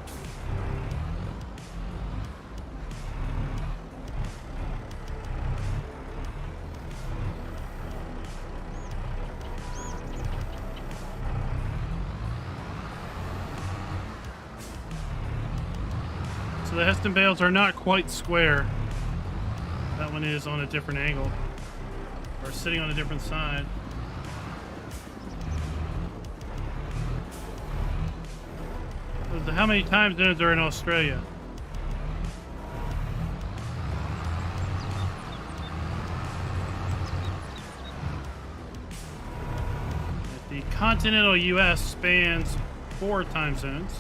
So the Heston bales are not quite square. That one is on a different angle. Or sitting on a different side. How many time zones are in Australia? The continental U.S. spans 4 time zones.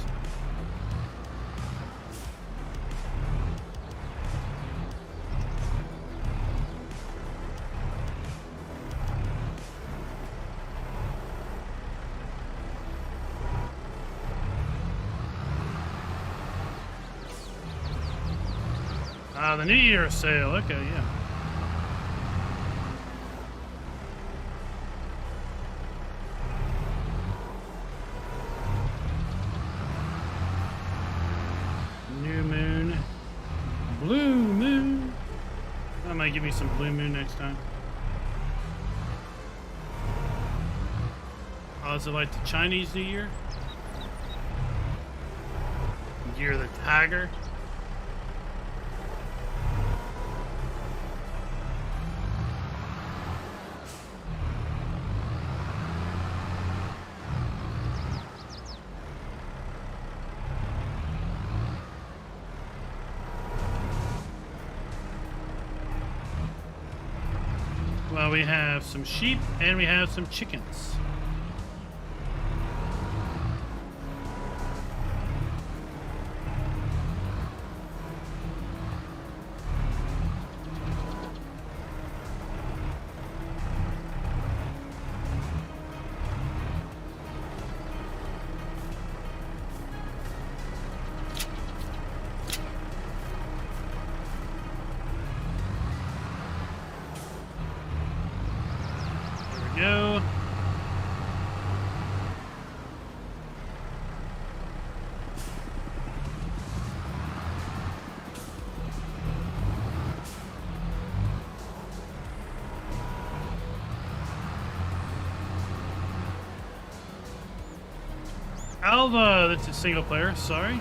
The New Year sale. Okay, yeah. New moon. Blue moon. That might give me some blue moon next time. Oh, is it like the Chinese New Year? Year of the Tiger. Well, we have some sheep and we have some chickens. Go. Alva, that's a single player, sorry.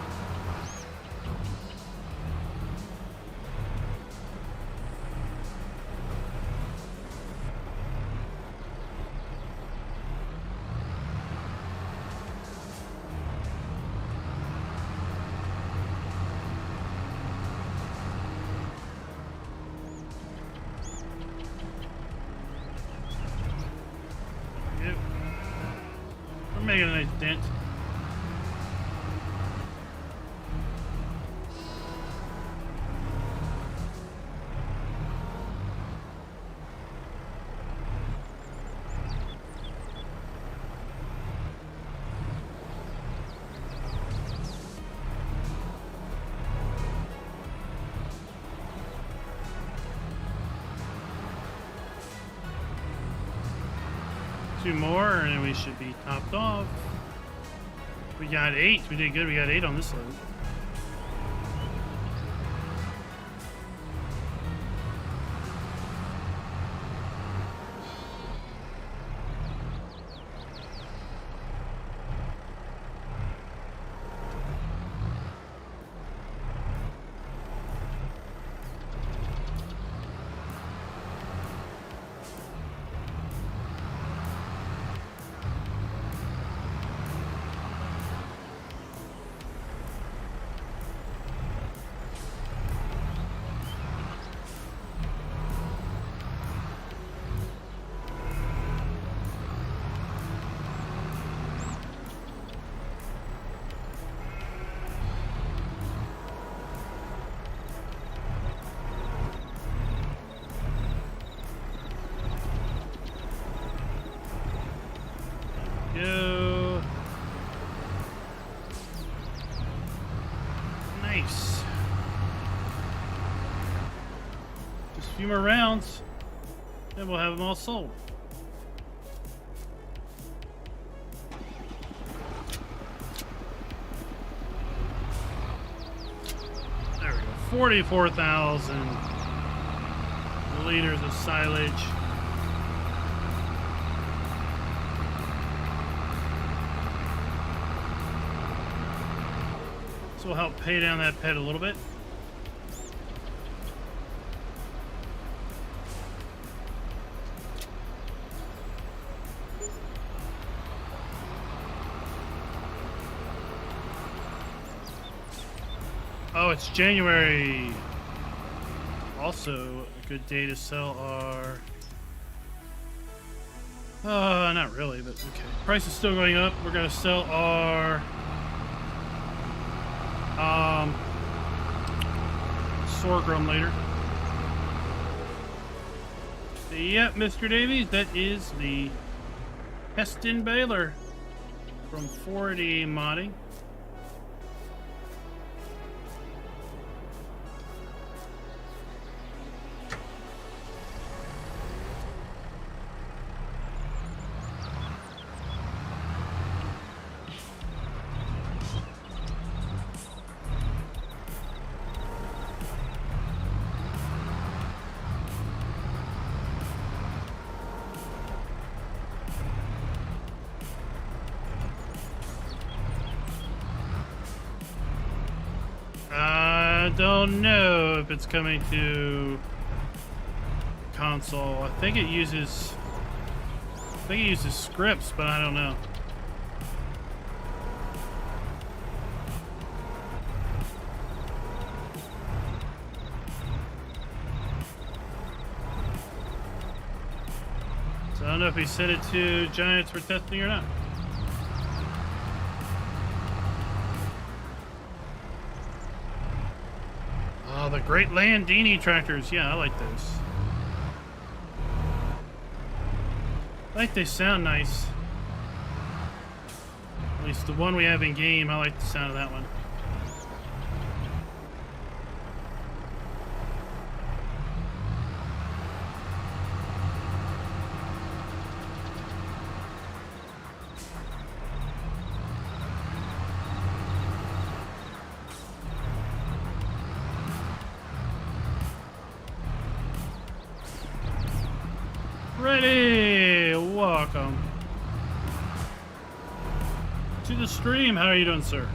Making a nice dent. Two more and we should be topped off. We got 8. We did good. We got 8 on this load. Go. Nice. Just a few more rounds, and we'll have them all sold. There we go. 44,000 liters of silage. This will help pay down that pet a little bit. Oh, it's January. Also, a good day to sell our... not really, but okay. Price is still going up. We're gonna sell our... sorghum later. Yep, Mr. Davies, that is the Heston baler from 40 modding. I don't know if it's coming to console. I think it uses scripts, but I don't know. So I don't know if he sent it to Giants for testing or not. Oh, the Great Landini tractors. Yeah, I like those. I think they sound nice. At least the one we have in game, I like the sound of that one. Ready! Welcome to the stream. How are you doing, sir?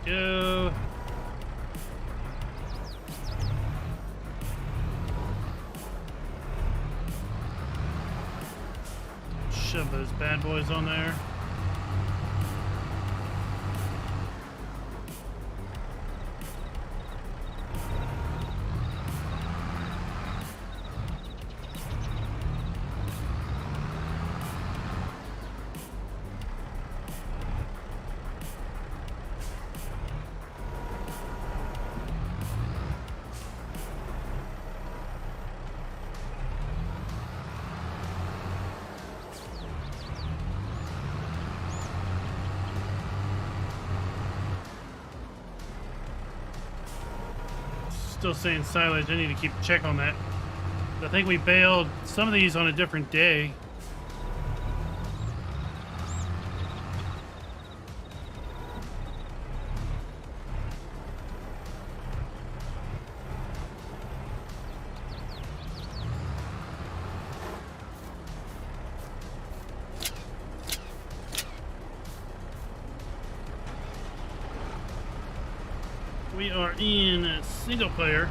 Go. Shove those bad boys on there. Still saying silage. I need to keep a check on that. I think we baled some of these on a different day. We are in single player.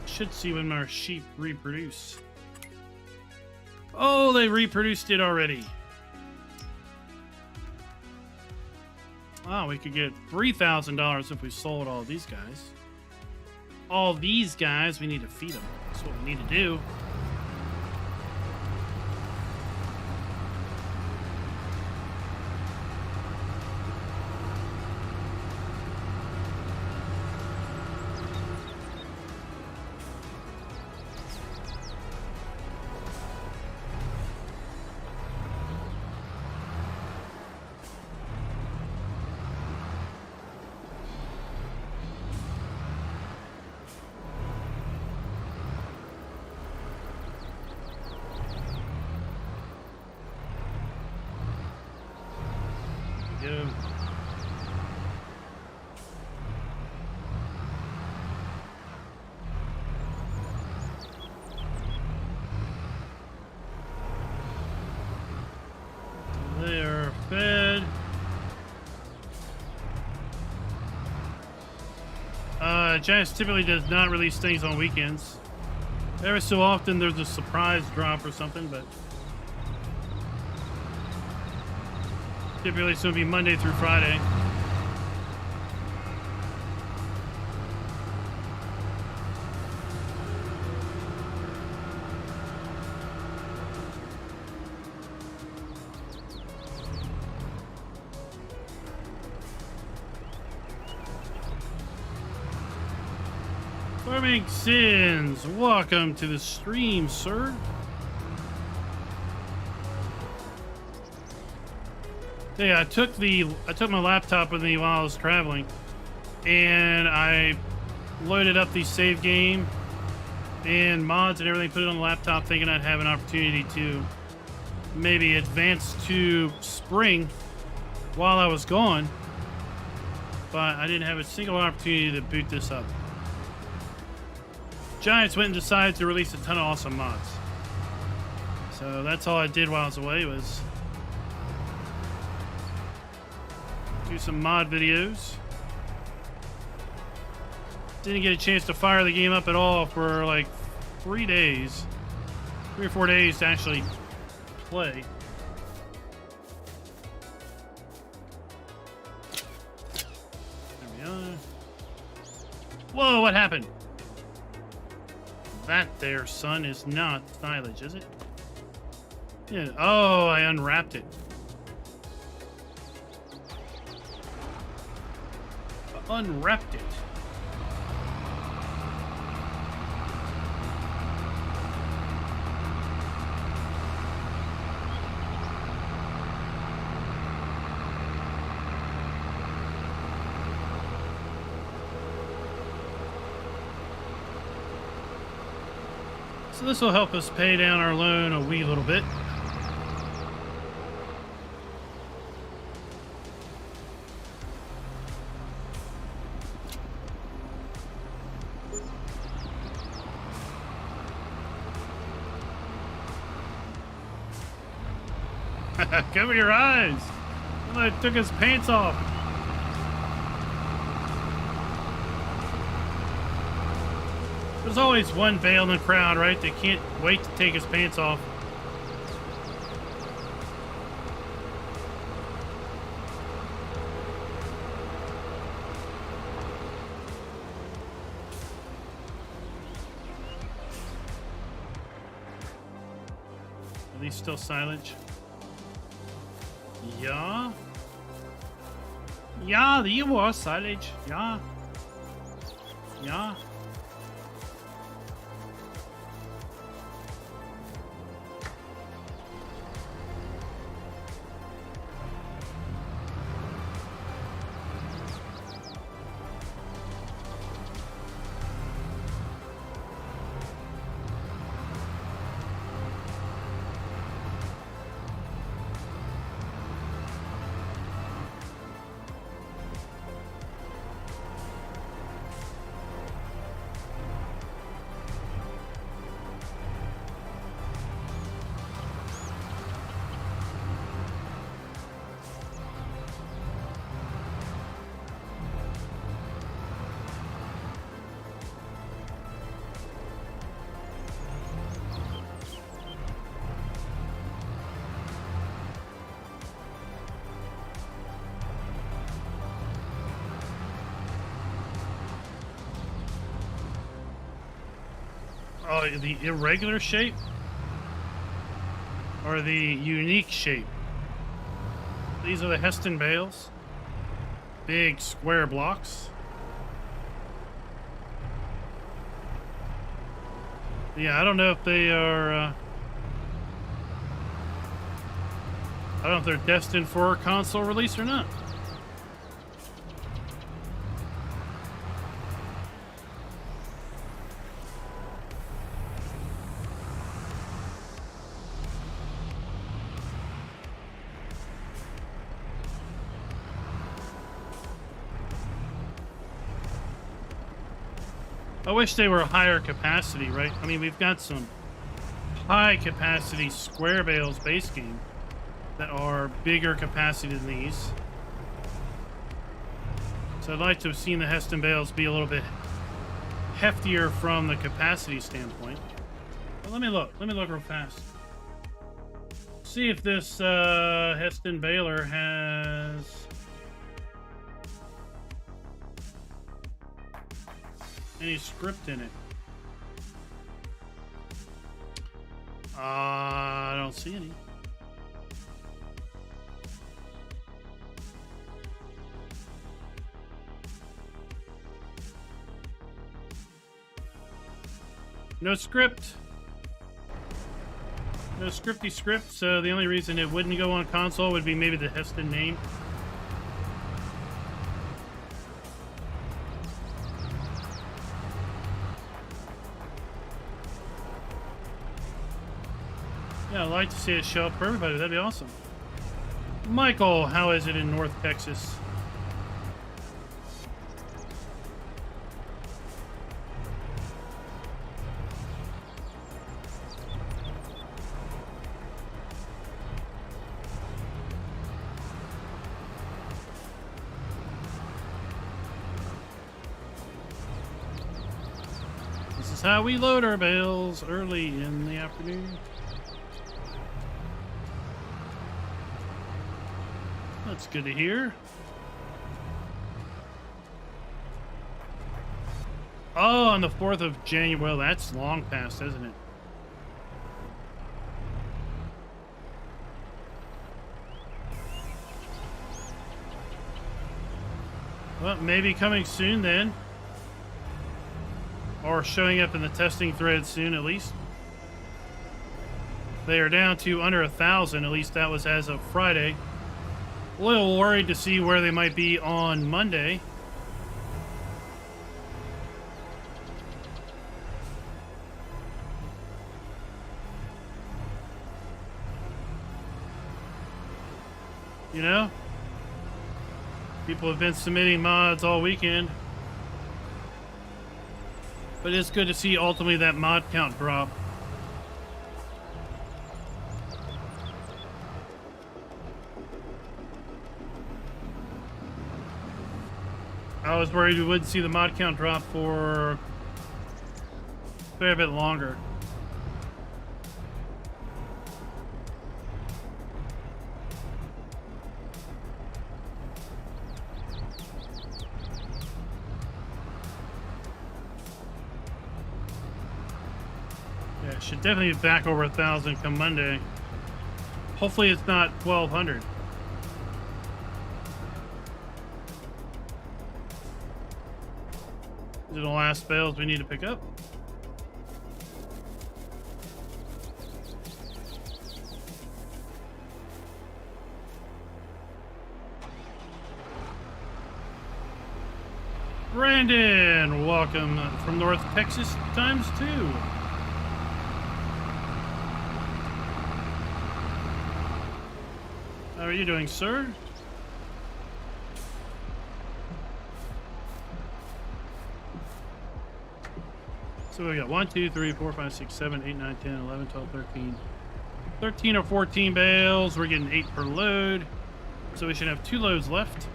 Should see when our sheep reproduce. Oh, they reproduced it already. Wow, we could get $3,000 if we sold all these guys. all these guys, we need to feed them. That's what we need to do. Go. They are fed. Giants typically does not release things on weekends. Every so often there's a surprise drop or something, but typically it's going to be Monday through Friday. Farming Sins, welcome to the stream, sir. Yeah, I took my laptop with me while I was traveling, and I loaded up the save game and mods and everything, put it on the laptop, thinking I'd have an opportunity to maybe advance to spring while I was gone, but I didn't have a single opportunity to boot this up. Giants went and decided to release a ton of awesome mods. So that's all I did while I was away, was do some mod videos. Didn't get a chance to fire the game up at all for like 3 days. 3 or 4 days to actually play. There we are. Whoa, what happened? That there, son, is not silage, is it? Yeah. Oh, I unwrapped it. Unwrapped it. So this will help us pay down our loan a wee little bit. Cover your eyes. Somebody took his pants off. There's always one bale in the crowd, right? That can't wait to take his pants off. Are these still silage? Yeah. Yeah, the was silage. Yeah. Yeah. Oh, the irregular shape? Or the unique shape? These are the Heston bales. Big square blocks. Yeah, I don't know if they are... I don't know if they're destined for console release or not. I wish they were higher capacity, right? I mean, we've got some high capacity square bales base game that are bigger capacity than these. So I'd like to have seen the Heston bales be a little bit heftier from the capacity standpoint. But let me look real fast. See if this Heston baler has any script in it. I don't see any. No script. No scripty script, so the only reason it wouldn't go on console would be maybe the Heston name. Yeah, I'd like to see it show up for everybody. That'd be awesome. Michael, how is it in North Texas? This is how we load our bales early in the afternoon. That's good to hear. Oh, on the 4th of January. Well, that's long past, isn't it? Well, maybe coming soon then. Or showing up in the testing thread soon, at least. They are down to under 1,000. At least that was as of Friday. A little worried to see where they might be on Monday. You know? People have been submitting mods all weekend. But it's good to see ultimately that mod count drop. I was worried we wouldn't see the mod count drop for a fair bit longer. Yeah, should definitely be back over 1,000 come Monday. Hopefully it's not 1,200. These are the last bales we need to pick up. Brandon, welcome from North Texas times 2. How are you doing, sir? So we got 1, 2, 3, 4, 5, 6, 7, 8, 9, 10, 11, 12, 13. 13 or 14 bales. We're getting 8 per load. So we should have 2 loads left.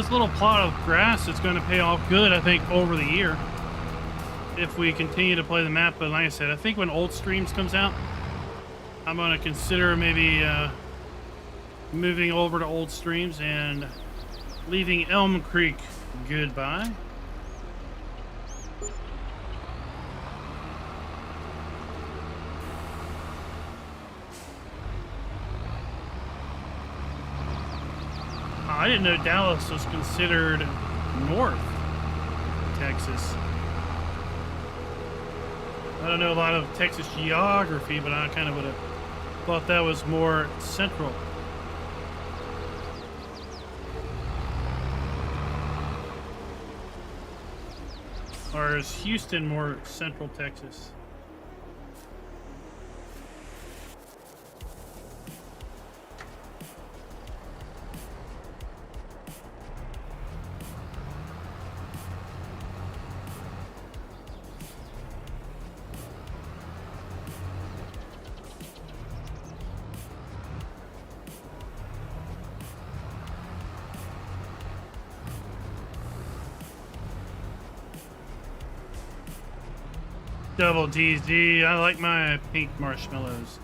this little plot of grass is going to pay off good, I think, over the year. If we continue to play the map. But like I said, I think when Old Streams comes out, I'm going to consider maybe moving over to Old Streams and leaving ElmCreek goodbye. I didn't know Dallas was considered North Texas. I don't know a lot of Texas geography, but I kind of would have thought that was more central. Or is Houston more central Texas? Double DZ. I like my pink marshmallows.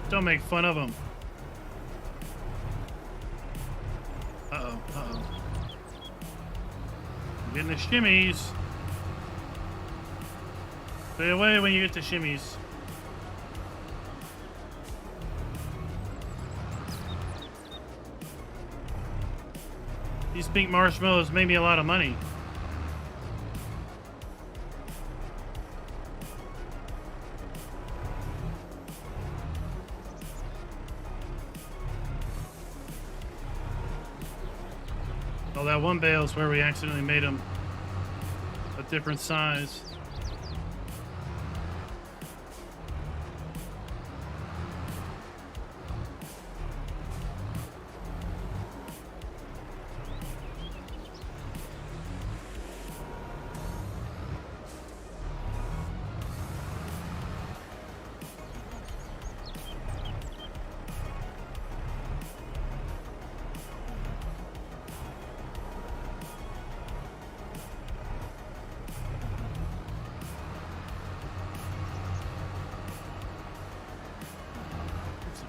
Don't make fun of them. Uh-oh, uh-oh. I'm getting the shimmies. Stay away when you get the shimmies. These pink marshmallows made me a lot of money. Oh, that one bale is where we accidentally made them a different size.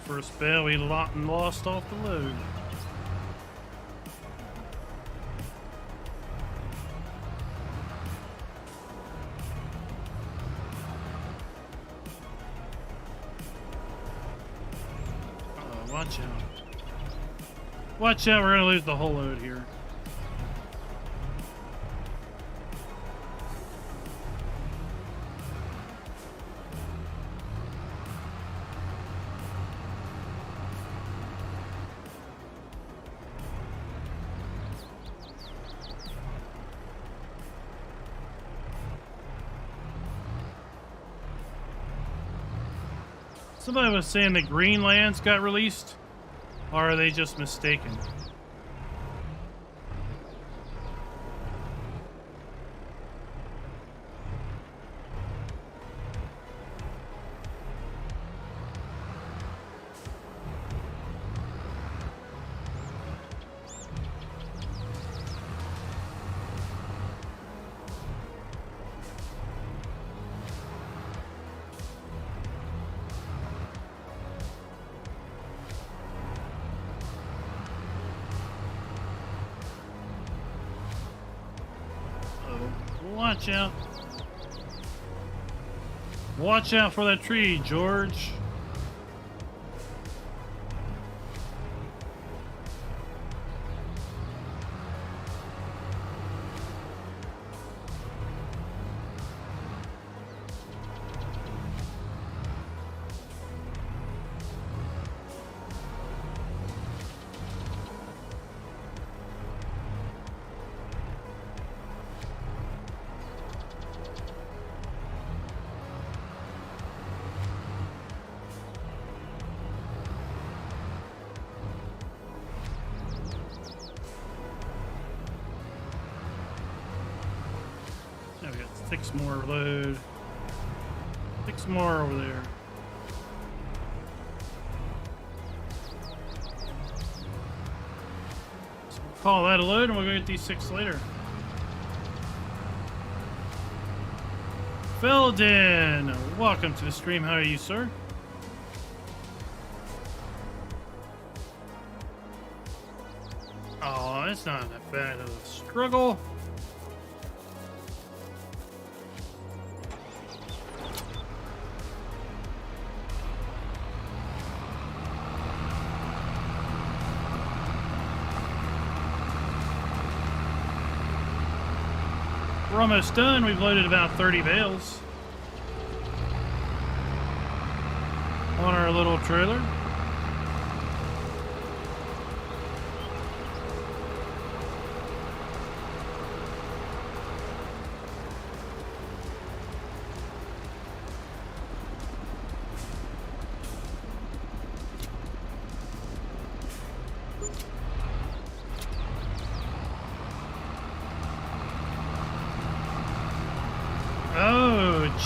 First bale we lost off the load. Uh-oh, watch out. Watch out, we're gonna lose the whole load here. Somebody was saying the Greenlands got released, or are they just mistaken? Watch out. Watch out for that tree, George. Now we got 6 more load. 6 more over there. call that a load, and we'll go get these 6 later. Felden, welcome to the stream. How are you, sir? Oh, it's not that bad of a struggle. We're almost done. We've loaded about 30 bales on our little trailer.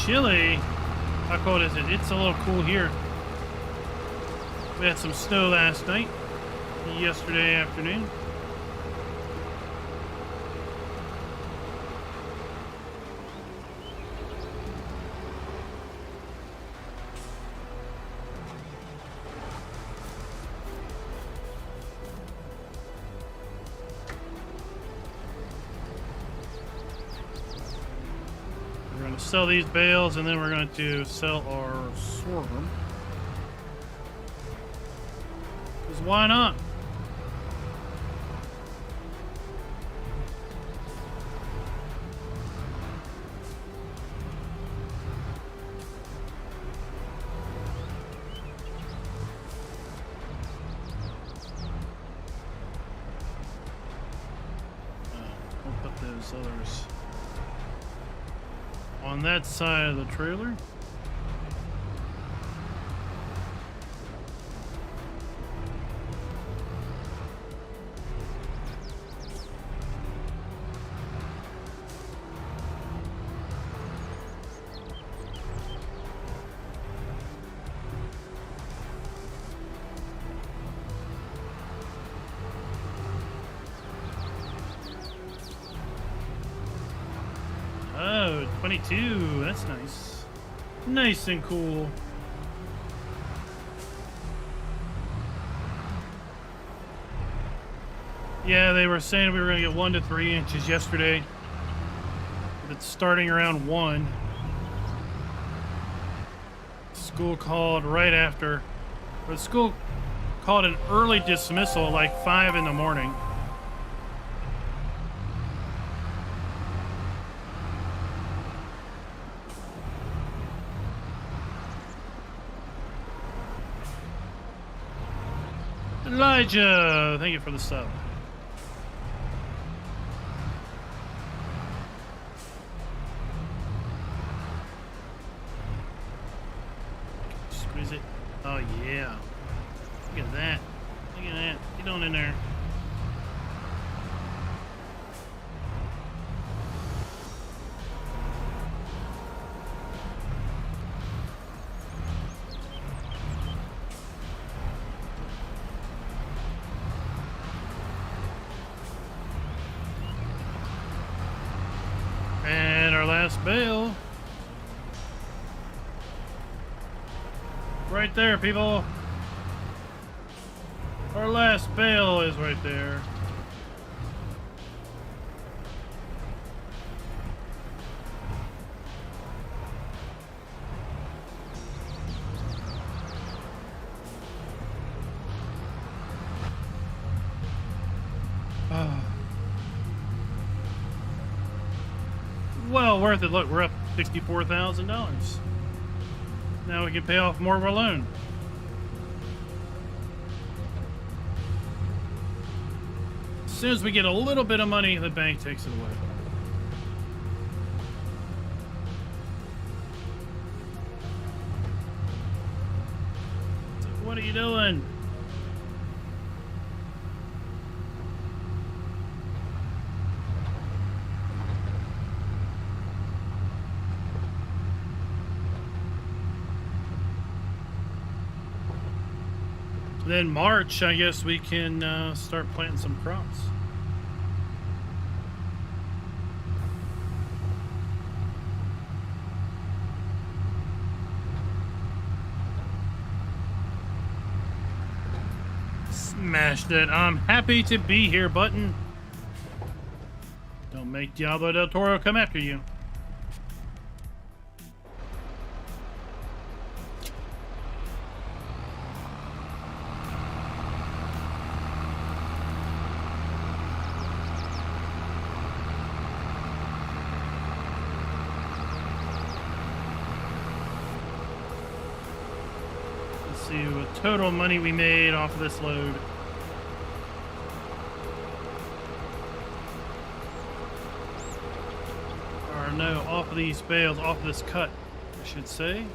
Chilly. How cold is it? It's a little cool here. We had some snow last night, yesterday afternoon. Sell these bales, and then we're going to sell our sorghum. Because why not? We'll put those others on that side of the trailer. Oh, 22. That's nice. Nice and cool. Yeah, they were saying we were going to get 1 to 3 inches yesterday. It's starting around 1. School called right after. Or the school called an early dismissal at like 5 in the morning. Elijah, thank you for the sub. Squeeze it. Oh yeah. Look at that. Look at that. Get on in there. Bale. Right there, people. Our last bale is right there. Well worth it. Look, we're up $64,000. Now we can pay off more of our loan. As soon as we get a little bit of money, the bank takes it away. It's like, what are you doing? Then March, I guess we can start planting some crops. Mash that I'm happy to be here button. Don't make Diablo del Toro come after you. Let's see what total money we made off of this load. Or no, off of these bales, off of this cut, I should say.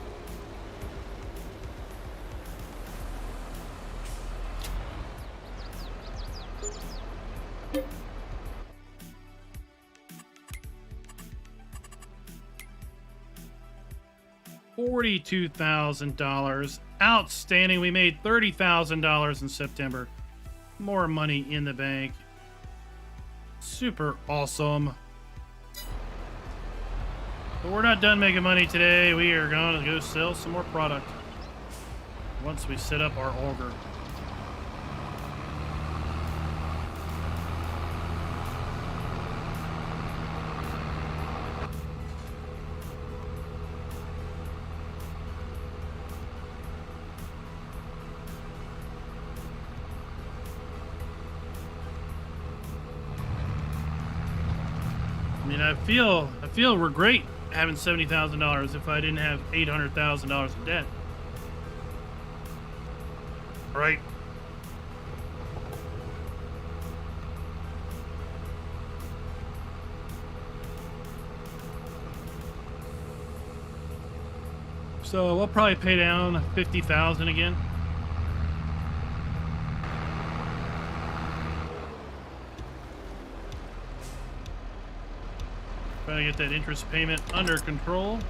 $42,000. Outstanding. We made $30,000 in September. More money in the bank. Super awesome. But we're not done making money today. We are going to go sell some more product once we set up our auger. I mean, I feel we're great having $70,000 if I didn't have $800,000 in debt. Right? So we'll probably pay down $50,000 again. Trying to get that interest payment under control.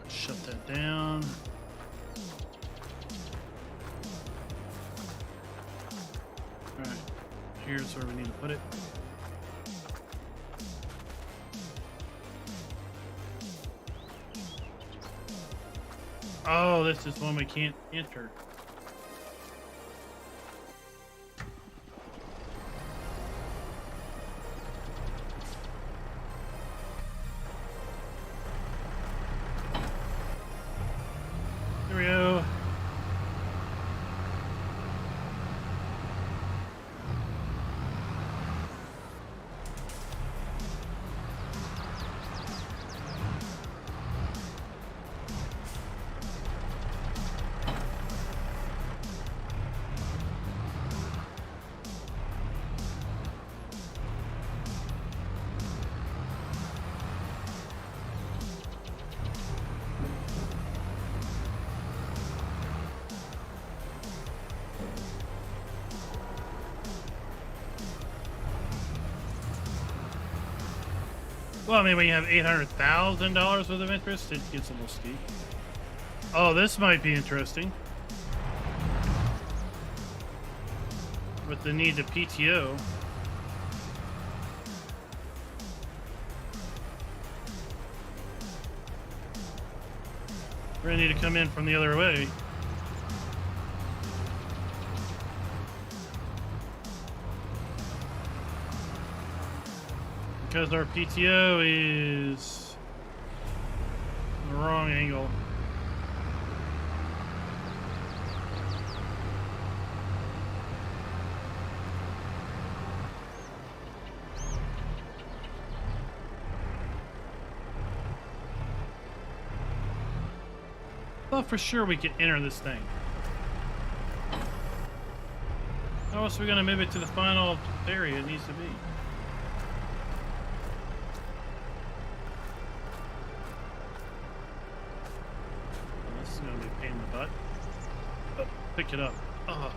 Shut that down. Here's where we need to put it. Oh, this is one we can't enter. There we go. Well, I mean, when you have $800,000 worth of interest, it gets a little steep. Oh, this might be interesting. With the need to PTO. We're gonna need to come in from the other way. Because our PTO is the wrong angle. Thought for sure we could enter this thing. How else are we gonna move it to the final area it needs to be? Pick it up. Oh,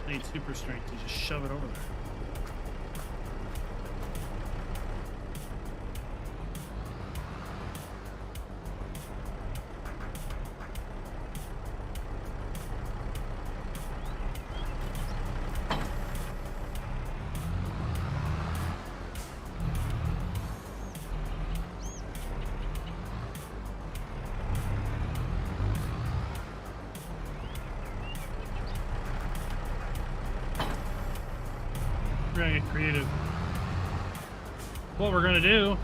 I need super strength to just shove it over there. get creative. What we're gonna do.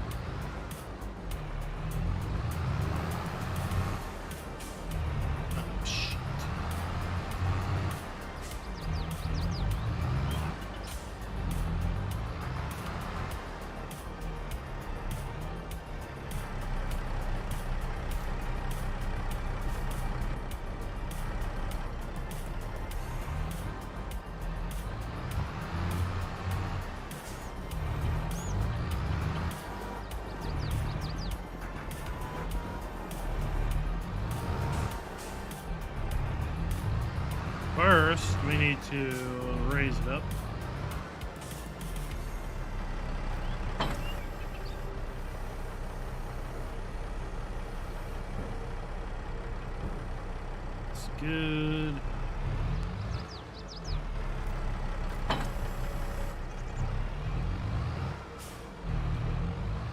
Oh, shit. First, we need to raise it up. That's good.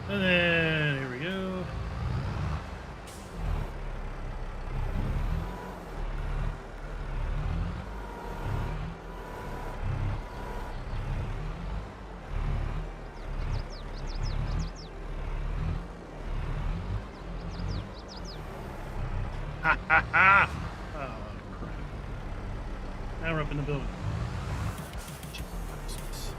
And then, here we go. Ha ha ha! Oh, crap. Now we're up in the building. Jesus.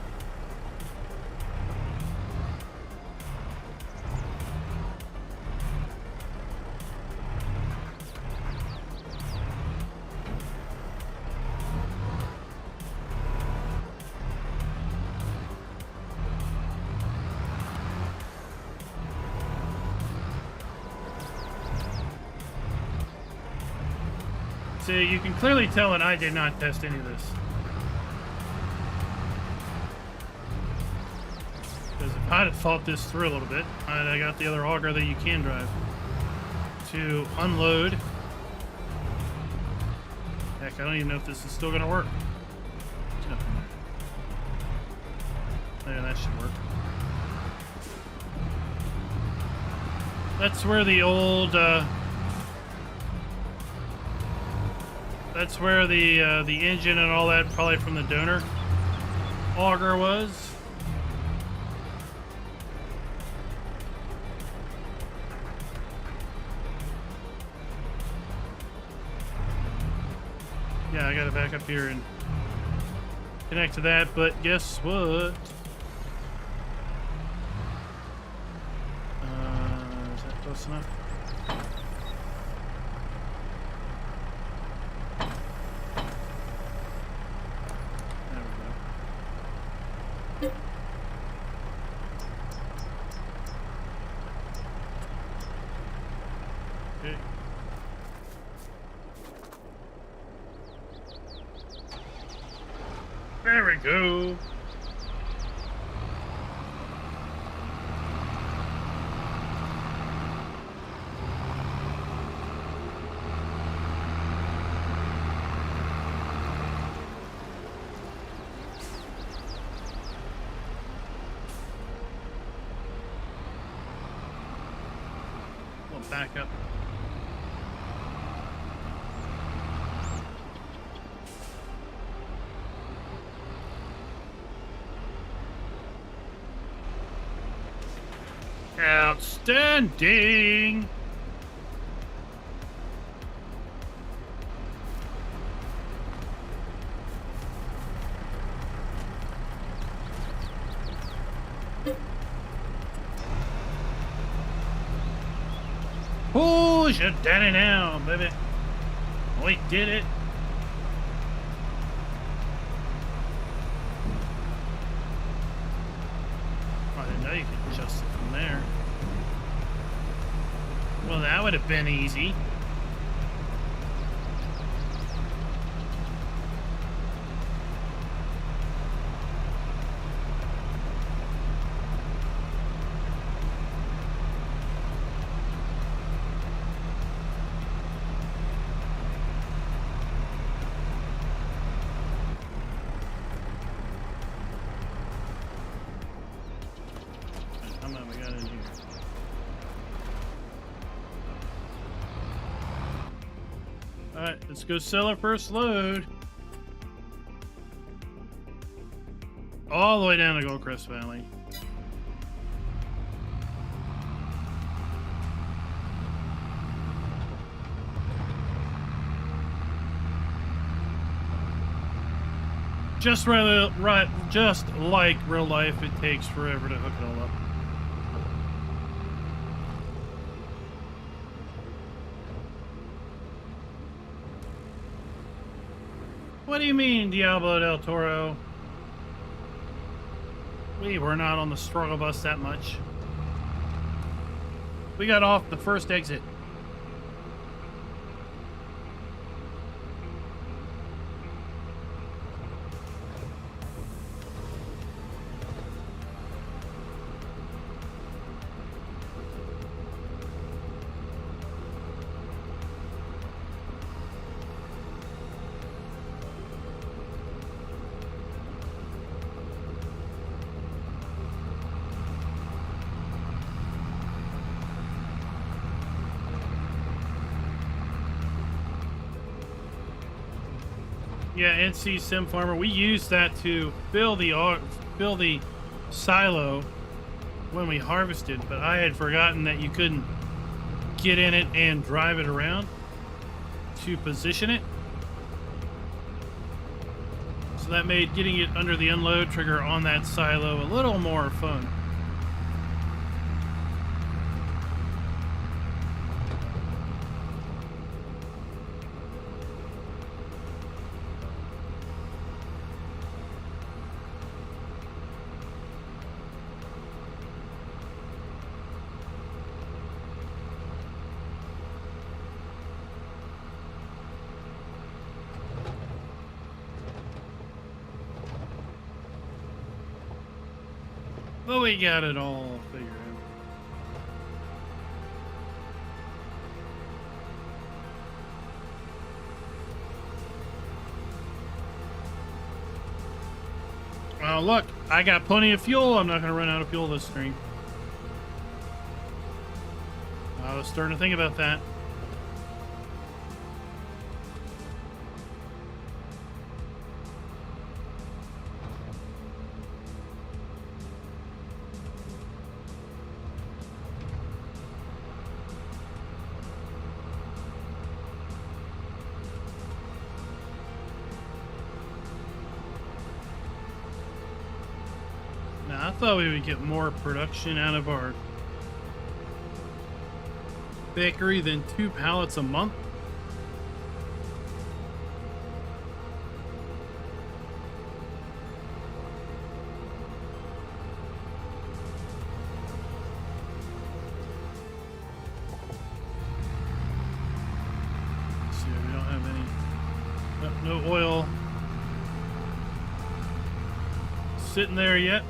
See, you can clearly tell that I did not test any of this. Because if I'd have thought this through a little bit, I got the other auger that you can drive to unload. Heck, I don't even know if this is still going to work. Yeah, that should work. That's where the old... that's where the engine and all that, probably from the donor auger, was. Yeah, I gotta back up here and connect to that, but guess what? Is that close enough? There we go. We'll back up. Outstanding! Who's your daddy now, baby? We did it! I didn't know you could adjust it from there. Well, that would have been easy. How much we got in here? Alright, let's go sell our first load. all the way down to Goldcrest Valley. Just right, just like real life, it takes forever to hook it all up. What do you mean, Diablo del Toro? We were not on the struggle bus that much. We got off the first exit. Yeah, NC Sim Farmer. We used that to fill the silo when we harvested, but I had forgotten that you couldn't get in it and drive it around to position it. So that made getting it under the unload trigger on that silo a little more fun. But we got it all figured out. Look, I got plenty of fuel. I'm not going to run out of fuel this stream. I was starting to think about that. I thought we would get more production out of our bakery than 2 pallets a month. Let's see, we don't have any, no oil sitting there yet.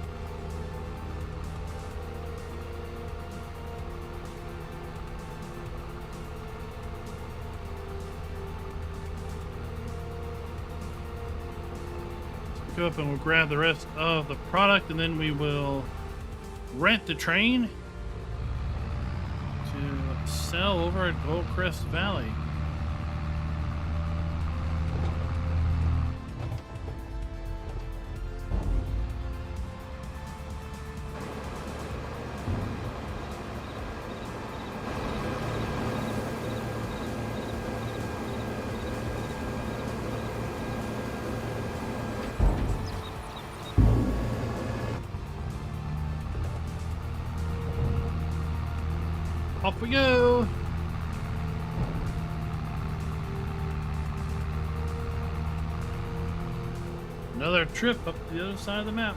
Go up and we'll grab the rest of the product, and then we will rent the train to sell over at Goldcrest Valley. Off we go. Another trip up the other side of the map.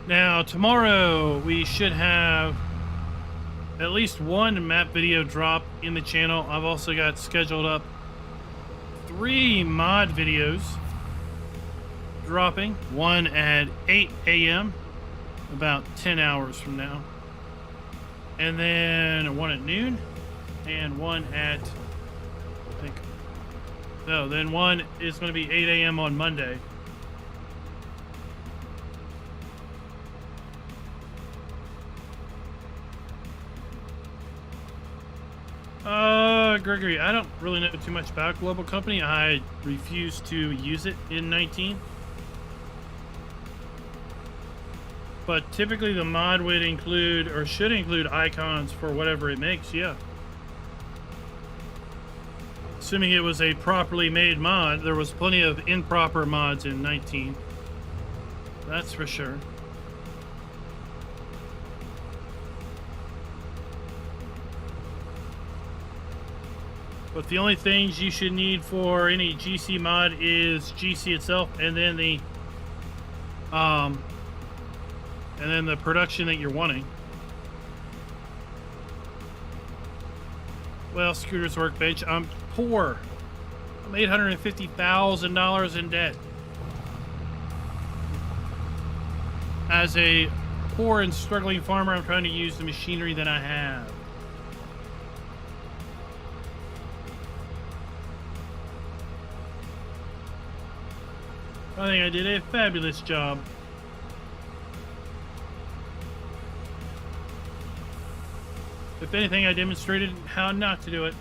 Now, tomorrow we should have at least one map video drop in the channel. I've also got scheduled up 3 mod videos dropping, one at 8 a.m. about 10 hours from now, and then one at noon, and one at, I think, no, then one is going to be 8 a.m. on Monday. Gregory, I don't really know too much about Global Company. I refuse to use it in 19. But typically the mod would include, or should include, icons for whatever it makes, yeah. Assuming it was a properly made mod, there was plenty of improper mods in 19. That's for sure. But the only things you should need for any GC mod is GC itself, and then the production that you're wanting. Well, Scooter's Workbench, I'm poor. I'm $850,000 in debt. As a poor and struggling farmer, I'm trying to use the machinery that I have. I think I did a fabulous job. If anything, I demonstrated how not to do it.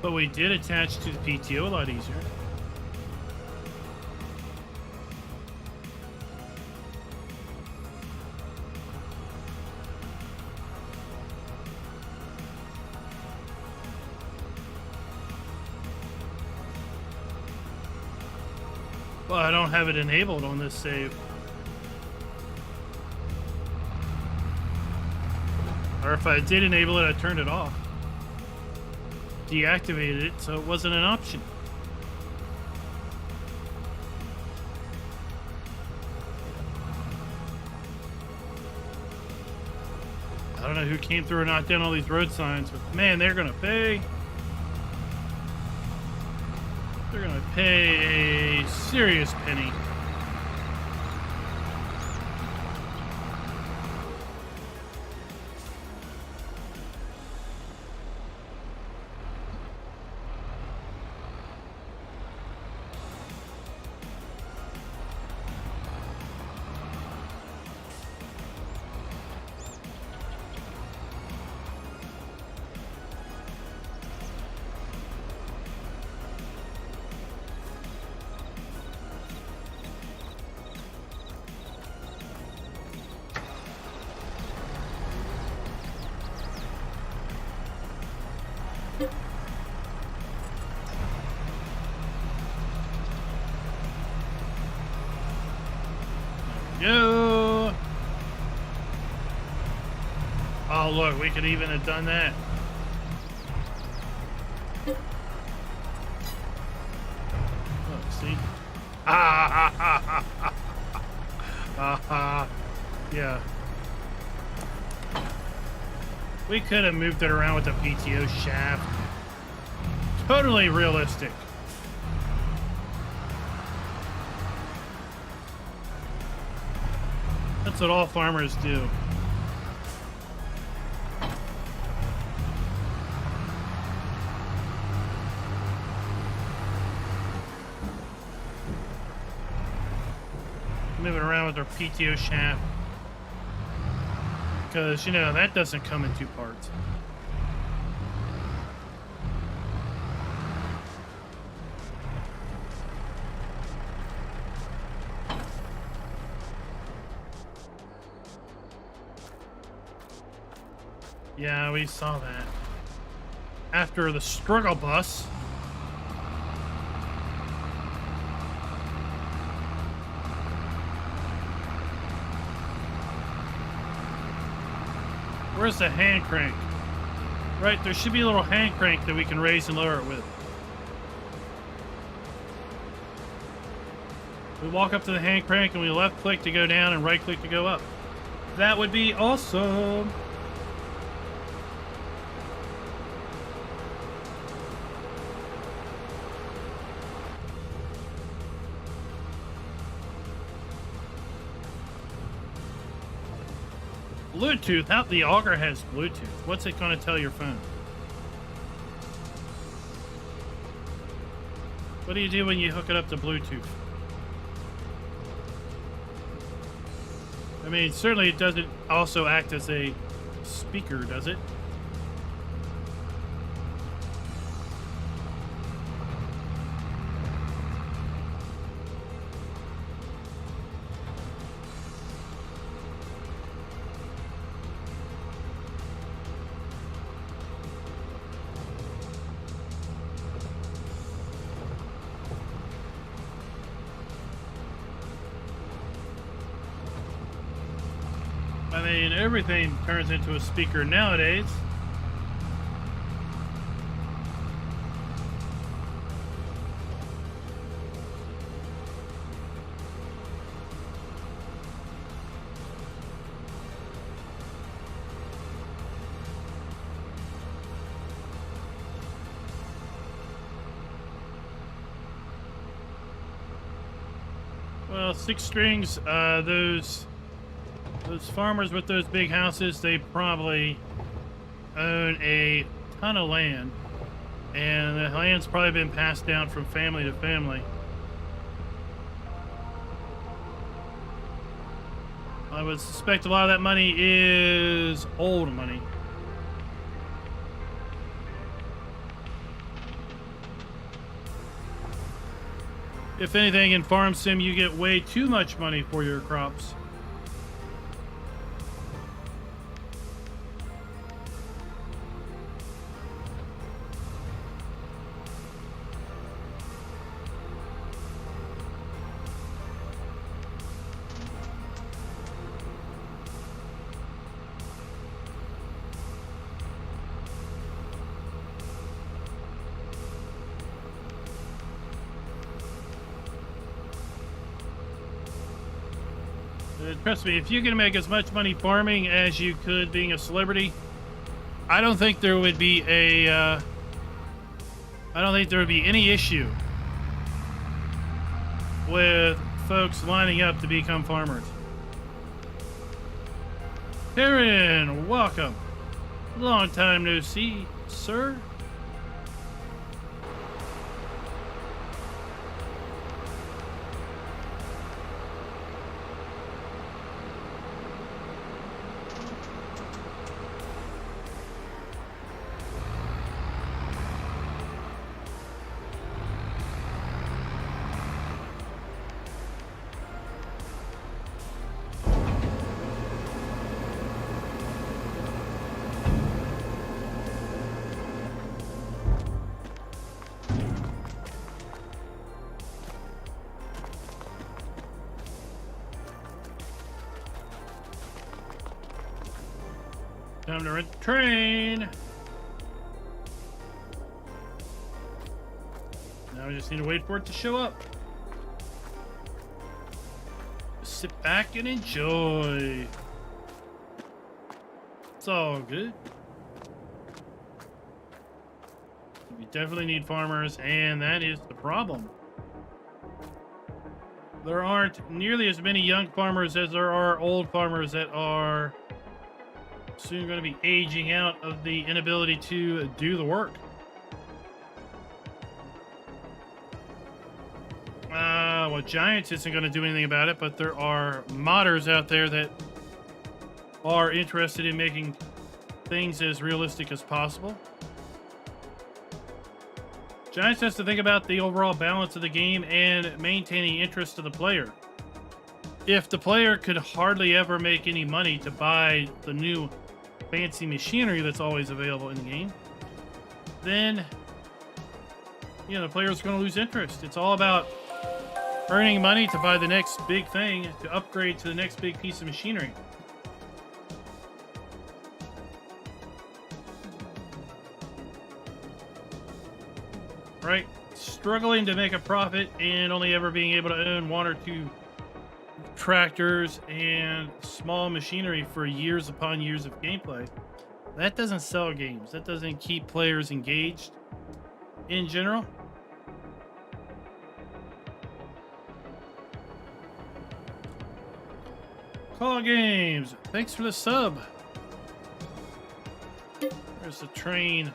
But we did attach to the PTO a lot easier. Well, I don't have it enabled on this save. Or if I did enable it, I turned it off. Deactivated it, so it wasn't an option. I don't know who came through and knocked down all these road signs, but man, they're gonna pay. They're gonna pay a serious penny. Yo! Oh, look, we could even have done that. Look, see? Yeah. We could have moved it around with the PTO shaft. Totally realistic. That's what all farmers do. Move it around with our PTO shaft. Because, you know, that doesn't come in two parts. Yeah, we saw that. After the struggle bus. Where's the hand crank? Right, there should be a little hand crank that we can raise and lower it with. We walk up to the hand crank and we left click to go down and right click to go up. That would be awesome. Bluetooth? How the auger has Bluetooth? What's it going to tell your phone? What do you do when you hook it up to Bluetooth? I mean, certainly it doesn't also act as a speaker, does it? I mean, everything turns into a speaker nowadays. Well, six strings, those farmers with those big houses, they probably own a ton of land, and the land's probably been passed down from family to family. I would suspect a lot of that money is old money. If anything, in Farm Sim, you get way too much money for your crops. Trust me, if you can make as much money farming as you could being a celebrity, I don't think there would be I don't think there would be any issue with folks lining up to become farmers. Karen, welcome. Long time no see, sir. Time to rent the train. Now we just need to wait for it to show up. Just sit back and enjoy. It's all good. We definitely need farmers, and that is the problem. There aren't nearly as many young farmers as there are old farmers that are soon going to be aging out of the inability to do the work. Well, Giants isn't going to do anything about it, but there are modders out there that are interested in making things as realistic as possible. Giants has to think about the overall balance of the game and maintaining interest to the player. If the player could hardly ever make any money to buy the new fancy machinery that's always available in the game, then the player's going to lose interest. It's all about earning money to buy the next big thing, to upgrade to the next big piece of machinery. Right? Struggling to make a profit and only ever being able to own one or two tractors and small machinery for years upon years of gameplay. That doesn't sell games. That doesn't keep players engaged in general. Paul Games, thanks for the sub. There's the train.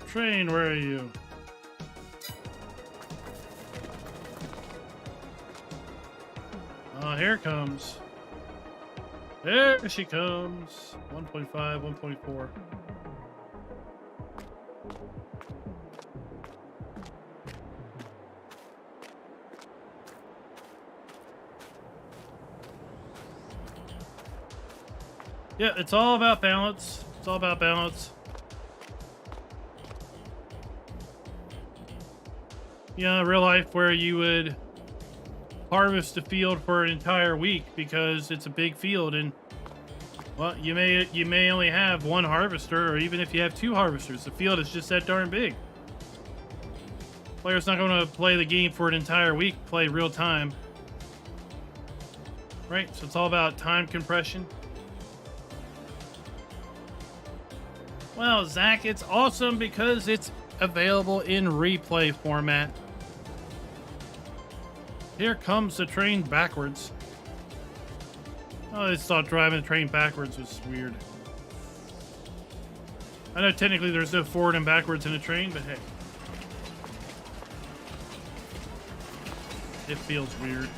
Train, where are you? Oh, here it comes. There she comes. 1.5, 1.4. Yeah, it's all about balance. It's all about balance. Yeah, real life where you would harvest a field for an entire week because it's a big field, and well, you may only have one harvester, or even if you have two harvesters, the field is just that darn big. Player's not going to play the game for an entire week, play real time. Right? So it's all about time compression. Well, Zach, it's awesome because it's available in replay format. Here comes the train backwards. Oh, I just thought driving the train backwards was weird. I know technically there's no forward and backwards in a train, but hey. It feels weird.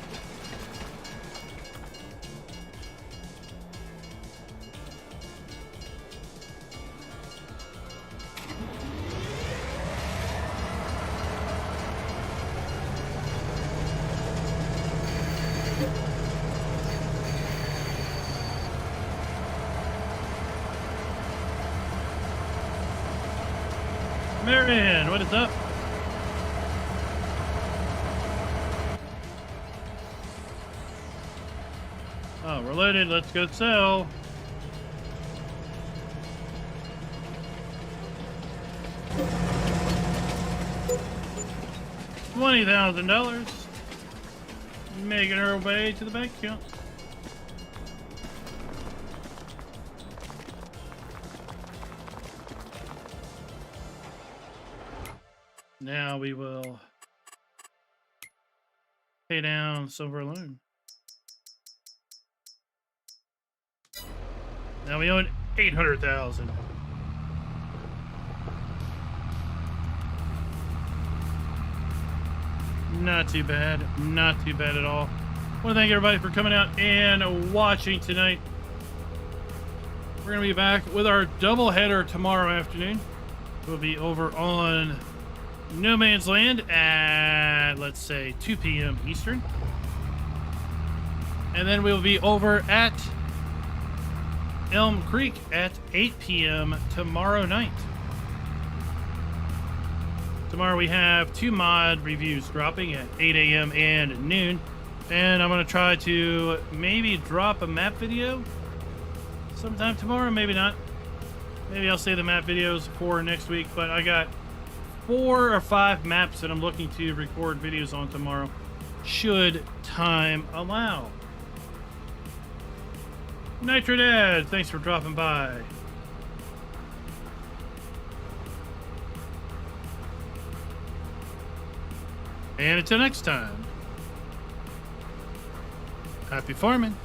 Marion, what is up? Oh, we're loaded. Let's go sell. $20,000. Making her way to the bank account. Now we will pay down silver loan. Now we own 800,000. Not too bad. Not too bad at all. I want to thank everybody for coming out and watching tonight. We're going to be back with our doubleheader tomorrow afternoon. We'll be over on No Man's Land at, let's say, 2 p.m. Eastern. And then we'll be over at ElmCreek at 8 p.m. tomorrow night. Tomorrow we have 2 mod reviews dropping at 8 a.m. and noon. And I'm going to try to maybe drop a map video sometime tomorrow, maybe not. Maybe I'll save the map videos for next week, but I got 4 or 5 maps that I'm looking to record videos on tomorrow, should time allow. Nitro Dad, thanks for dropping by. And until next time, happy farming.